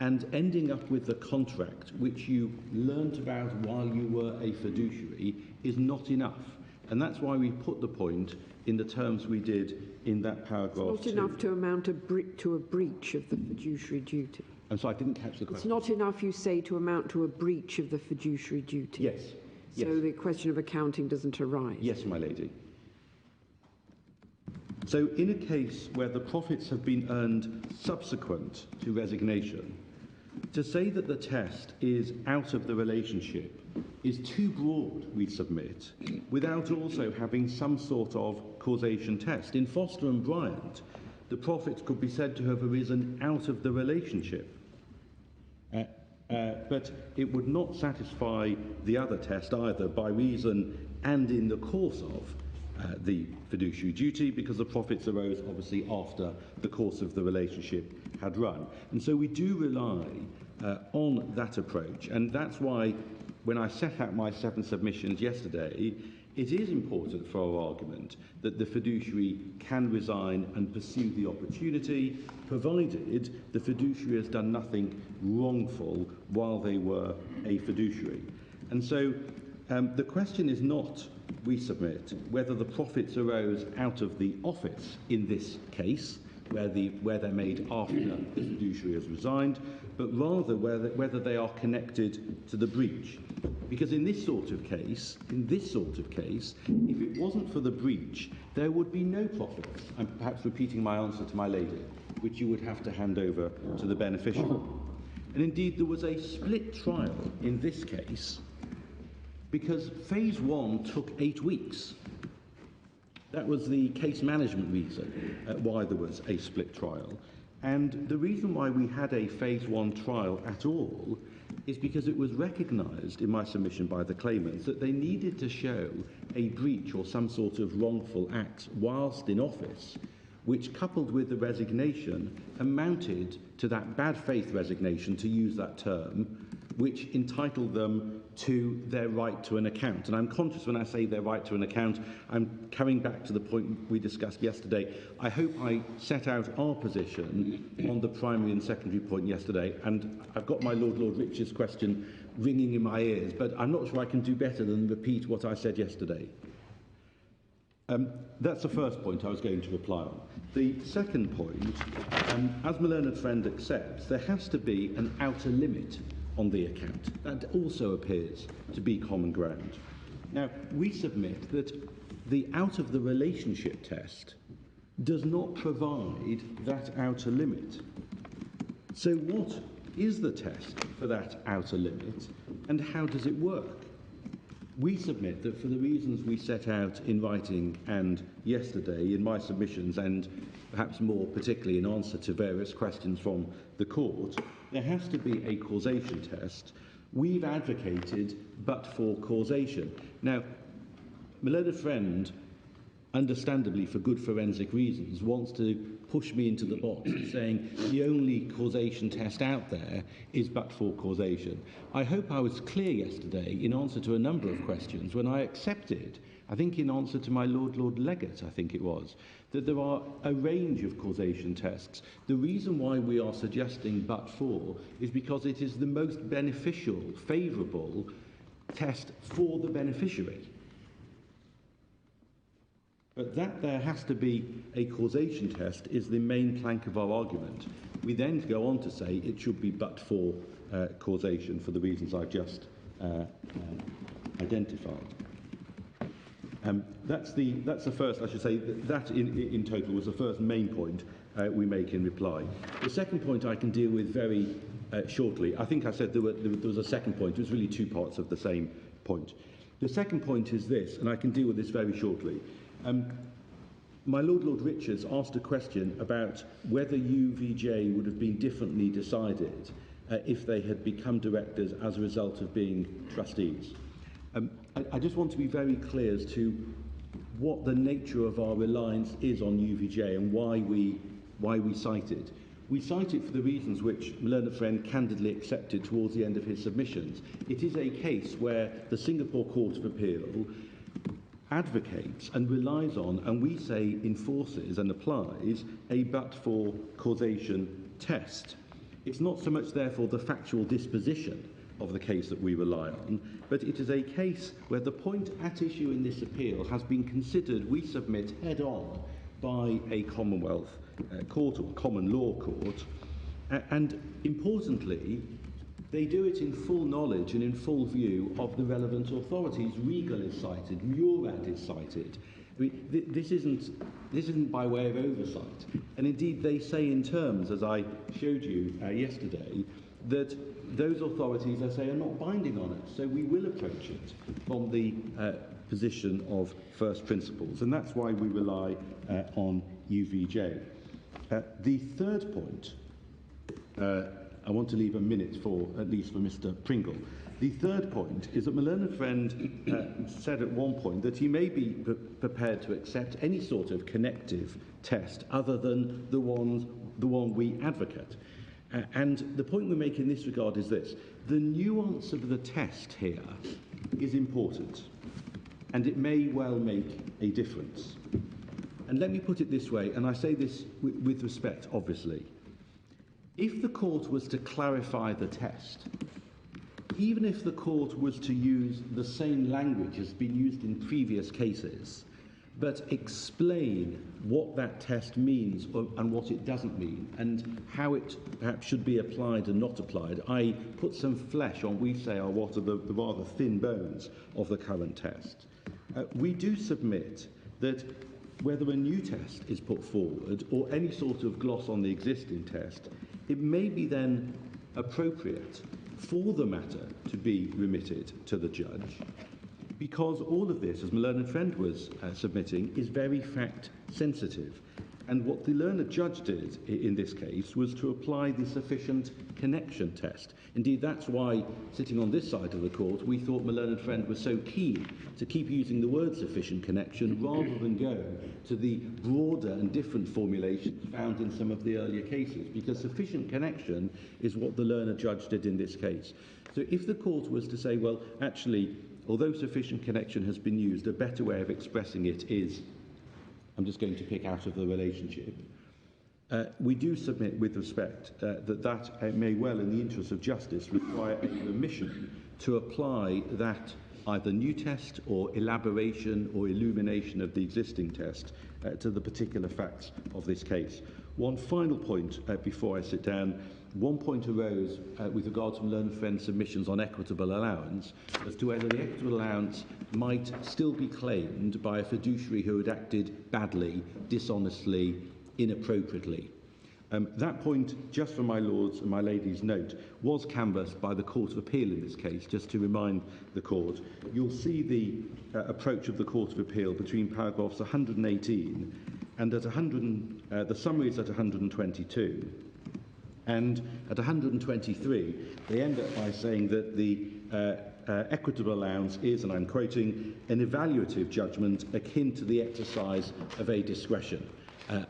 and ending up with the contract which you learnt about while you were a fiduciary is not enough. And that's why we put the point in the terms we did in that paragraph. It's not enough to amount to a breach of the fiduciary duty. I'm sorry, I didn't catch the question. It's not enough, you say, to amount to a breach of the fiduciary duty. Yes. So the question of accounting doesn't arise. Yes, my lady. So in a case where the profits have been earned subsequent to resignation, to say that the test is out of the relationship is too broad, we submit, without also having some sort of causation test. In Foster and Bryant, the profits could be said to have arisen out of the relationship. But it would not satisfy the other test either by reason and in the course of the fiduciary duty, because the profits arose obviously after the course of the relationship had run. And so we do rely on that approach, and that's why when I set out my 7 submissions yesterday, it is important for our argument that the fiduciary can resign and pursue the opportunity, provided the fiduciary has done nothing wrongful while they were a fiduciary. And so the question is not, we submit, whether the profits arose out of the office in this case, where they're made after the fiduciary has resigned, but rather whether they are connected to the breach. Because in this sort of case, if it wasn't for the breach, there would be no profits. I'm perhaps repeating my answer to my lady, which you would have to hand over to the beneficiary. And indeed, there was a split trial in this case, because phase 1 took 8 weeks. That was the case management reason why there was a split trial. And the reason why we had a phase 1 trial at all is because it was recognised in my submission by the claimants that they needed to show a breach or some sort of wrongful act whilst in office, which, coupled with the resignation, amounted to that bad faith resignation, to use that term, which entitled them to their right to an account. And I'm conscious when I say their right to an account, I'm coming back to the point we discussed yesterday. I hope I set out our position on the primary and secondary point yesterday, and I've got my Lord Rich's question ringing in my ears, but I'm not sure I can do better than repeat what I said yesterday. That's the first point I was going to reply on. The second point, as my learned friend accepts, there has to be an outer limit on the account. That also appears to be common ground. Now, we submit that the out of the relationship test does not provide that outer limit. So what is the test for that outer limit, and how does it work? We submit that for the reasons we set out in writing and yesterday in my submissions, and perhaps more particularly in answer to various questions from the court, there has to be a causation test. We've advocated but for causation. Now, my learned friend, understandably for good forensic reasons, wants to push me into the box saying the only causation test out there is but for causation. I hope I was clear yesterday in answer to a number of questions when I accepted, I think in answer to my Lord Legate, I think it was, that there are a range of causation tests. The reason why we are suggesting but for is because it is the most beneficial, favourable test for the beneficiary. But that there has to be a causation test is the main plank of our argument. We then go on to say it should be but for causation for the reasons I've just identified. That's the first, I should say, that in total was the first main point we make in reply. The second point I can deal with very shortly. I think I said there was a second point. It was really two parts of the same point. The second point is this, and I can deal with this very shortly. My Lord Richards asked a question about whether UVJ would have been differently decided if they had become directors as a result of being trustees. I just want to be very clear as to what the nature of our reliance is on UVJ and why we cite it. We cite it for the reasons which my learned friend candidly accepted towards the end of his submissions. It is a case where the Singapore Court of Appeal advocates and relies on, and we say enforces and applies, a but-for causation test. It's not so much, therefore, the factual disposition of the case that we rely on, but it is a case where the point at issue in this appeal has been considered, we submit, head-on by a Commonwealth court or common law court, and importantly, they do it in full knowledge and in full view of the relevant authorities. Regal is cited, Murad is cited. I mean, this isn't by way of oversight. And indeed, they say in terms, as I showed you yesterday, that those authorities, I say, are not binding on it. So we will approach it from the position of first principles. And that's why we rely on UVJ. The third point, I want to leave a minute for, at least for Mr. Pringle. The third point is that my learned friend said at one point that he may be prepared to accept any sort of connective test other than the one we advocate. And the point we make in this regard is this. The nuance of the test here is important, and it may well make a difference. And let me put it this way, and I say this with respect, obviously. If the court was to clarify the test, even if the court was to use the same language as been used in previous cases, but explain what that test means and what it doesn't mean, and how it perhaps should be applied and not applied, I put some flesh on, we say, what are the rather thin bones of the current test. We do submit that whether a new test is put forward or any sort of gloss on the existing test, it may be then appropriate for the matter to be remitted to the judge, because all of this, as my learned friend was submitting, is very fact sensitive. And what the learned judge did in this case was to apply the sufficient connection test. Indeed, that's why, sitting on this side of the court, we thought my learned friend was so keen to keep using the word sufficient connection rather than go to the broader and different formulations found in some of the earlier cases, because sufficient connection is what the learned judge did in this case. So if the court was to say, well, actually, although sufficient connection has been used, a better way of expressing it is, I'm just going to pick out of the relationship, we do submit with respect that may well, in the interest of justice, require a remission to apply that either new test or elaboration or illumination of the existing test to the particular facts of this case. One final point before I sit down. One point arose with regard to learned friend submissions on equitable allowance as to whether the equitable allowance might still be claimed by a fiduciary who had acted badly, dishonestly, inappropriately. That point, just for my lords and my ladies' note, was canvassed by the Court of Appeal in this case, just to remind the Court. You'll see the approach of the Court of Appeal between paragraphs 118 and at the summary is at 122. And at 123, they end up by saying that the equitable allowance is, and I'm quoting, an evaluative judgment akin to the exercise of a discretion.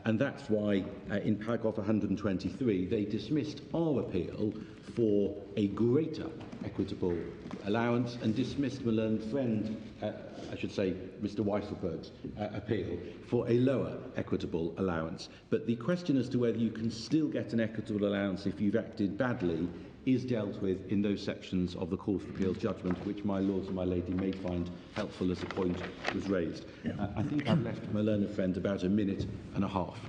And that's why, in paragraph 123, they dismissed our appeal for a greater equitable allowance and dismissed my learned friend, I should say Mr Weisselberg's appeal for a lower equitable allowance. But the question as to whether you can still get an equitable allowance if you've acted badly is dealt with in those sections of the Court of Appeal judgment, which my lords and my lady may find helpful as a point was raised. I think I've left my learned friend about a minute and a half.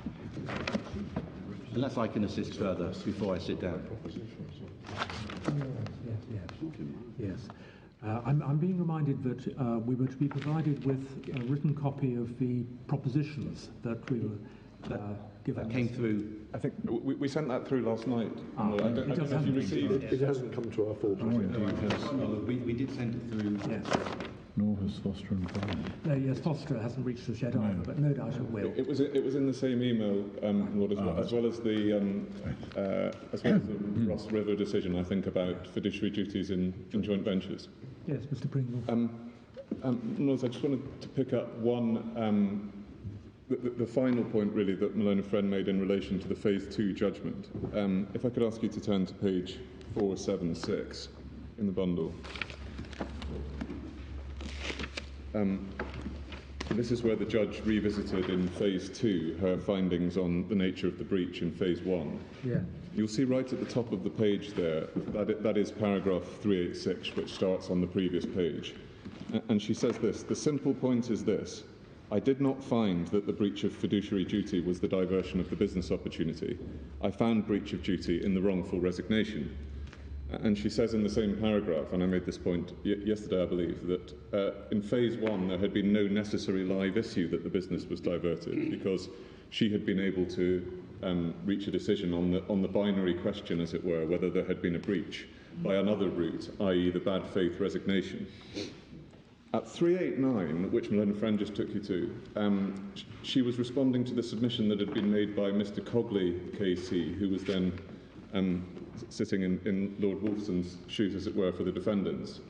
Unless I can assist further before I sit down. Yes. I'm being reminded that we were to be provided with a written copy of the propositions that we were given. That came through. I think we sent that through last night. I don't know if you received it. It hasn't come to our full We did send it through. Yes. Nor has Foster and Brown. No, yes, Foster hasn't reached us yet either, but no doubt it will. It was in the same email, Lord, as well as the Ross River decision, I think, about fiduciary duties in joint ventures. Yes, Mr. Pringle. Lords, I just wanted to pick up one. The final point, really, that my learned friend made in relation to the Phase 2 judgment. If I could ask you to turn to page 476 in the bundle. This is where the judge revisited in Phase 2 her findings on the nature of the breach in Phase 1. Yeah. You'll see right at the top of the page there, that is paragraph 386, which starts on the previous page. And she says this: the simple point is this: I did not find that the breach of fiduciary duty was the diversion of the business opportunity. I found breach of duty in the wrongful resignation. And she says in the same paragraph, and I made this point yesterday, I believe, that in Phase 1 there had been no necessary live issue that the business was diverted, because she had been able to reach a decision on the binary question, as it were, whether there had been a breach by another route, i.e. the bad faith resignation. At 389, which my learned friend just took you to, she was responding to the submission that had been made by Mr Cogley KC, who was then sitting in Lord Wolfson's shoes, as it were, for the defendants,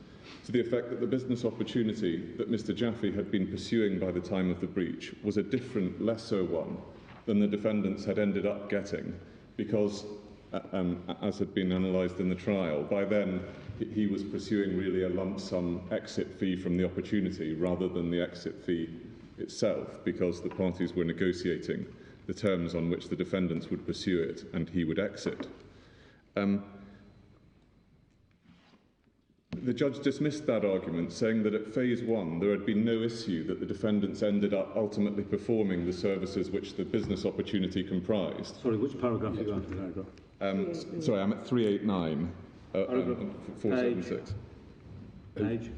to the effect that the business opportunity that Mr Jaffe had been pursuing by the time of the breach was a different, lesser one than the defendants had ended up getting, because, as had been analysed in the trial, by then he was pursuing really a lump sum exit fee from the opportunity rather than the exit fee itself, because the parties were negotiating the terms on which the defendants would pursue it and he would exit. The judge dismissed that argument, saying that at Phase 1 there had been no issue that the defendants ended up ultimately performing the services which the business opportunity comprised. Sorry, which paragraph are you on? Sorry, I'm at 389, 476. Page?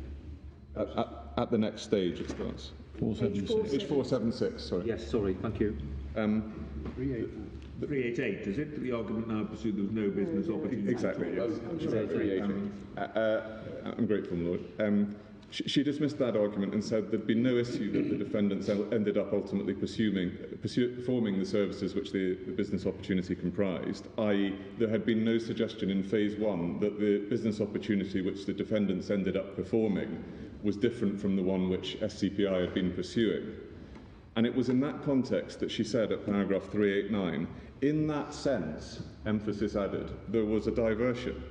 At the next stage it starts. 476. Page 476, sorry. Yes, sorry, thank you. 388, is it? The argument now pursued there was no business opportunity. Exactly, yes. I'm grateful, my Lord. She dismissed that argument and said there'd been no issue that the defendants ended up ultimately performing the services which the business opportunity comprised, i.e. there had been no suggestion in Phase 1 that the business opportunity which the defendants ended up performing was different from the one which SCPI had been pursuing. And it was in that context that she said at paragraph 389, in that sense, emphasis added, there was a diversion.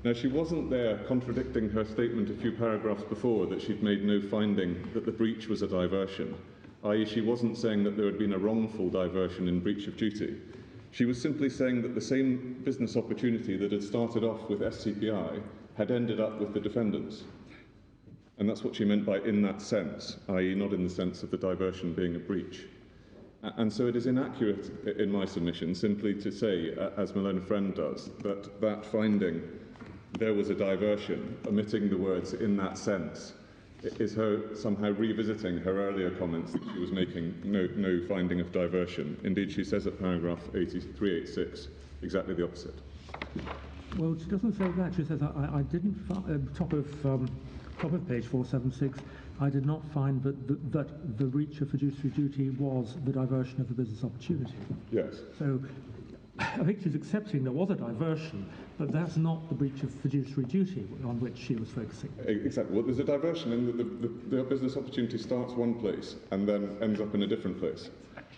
Now, she wasn't there contradicting her statement a few paragraphs before that she'd made no finding that the breach was a diversion, i.e. she wasn't saying that there had been a wrongful diversion in breach of duty. She was simply saying that the same business opportunity that had started off with SCPI had ended up with the defendants. And that's what she meant by in that sense, i.e. not in the sense of the diversion being a breach. And so it is inaccurate in my submission simply to say, as my learned friend does, that that finding there was a diversion, omitting the words in that sense, is her somehow revisiting her earlier comments that she was making, no finding of diversion. Indeed, she says at paragraph 386 exactly the opposite. Well, she doesn't say that. She says, I didn't find, top of page 476, I did not find that the breach of fiduciary duty was the diversion of the business opportunity. Yes. So I think she's accepting there was a diversion, but that's not the breach of fiduciary duty on which she was focusing. Exactly. Well, there's a diversion in that the business opportunity starts one place and then ends up in a different place.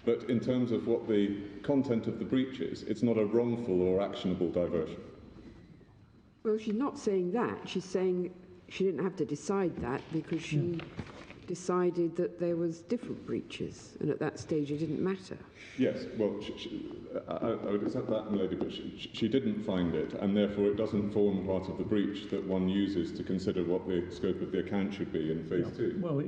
But in terms of what the content of the breach is, it's not a wrongful or actionable diversion. Well, she's not saying that. She's saying she didn't have to decide that because she decided that there was different breaches, and at that stage it didn't matter. Yes, well, I would accept that, my lady, but she didn't find it, and therefore it doesn't form part of the breach that one uses to consider what the scope of the account should be in phase 2. Well,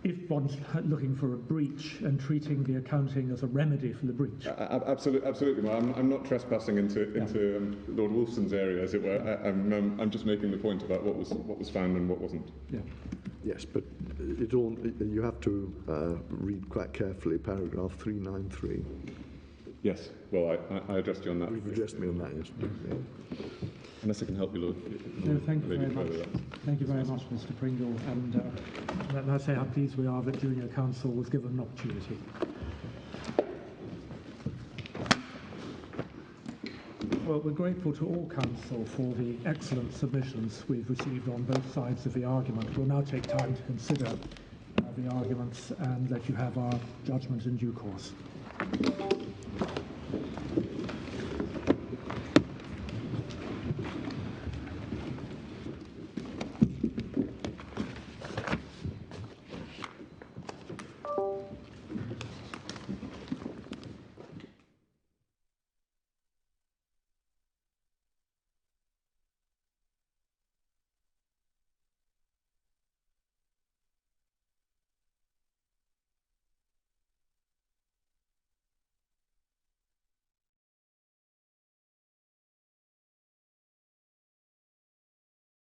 if one's looking for a breach and treating the accounting as a remedy for the breach. Absolutely. Well, I'm not trespassing into Lord Wolfson's area, as it were. I'm just making the point about what was found and what wasn't. Yeah. Yes, but you have to read quite carefully paragraph 393. Yes, well, I addressed you on that. You've addressed me on that, yes. Unless I can help you, Lord. No, thank you very much. Thank you very much, Mr. Pringle. And let me say how pleased we are that junior counsel was given an opportunity. Well, we're grateful to all counsel for the excellent submissions we've received on both sides of the argument. We'll now take time to consider the arguments and let you have our judgment in due course.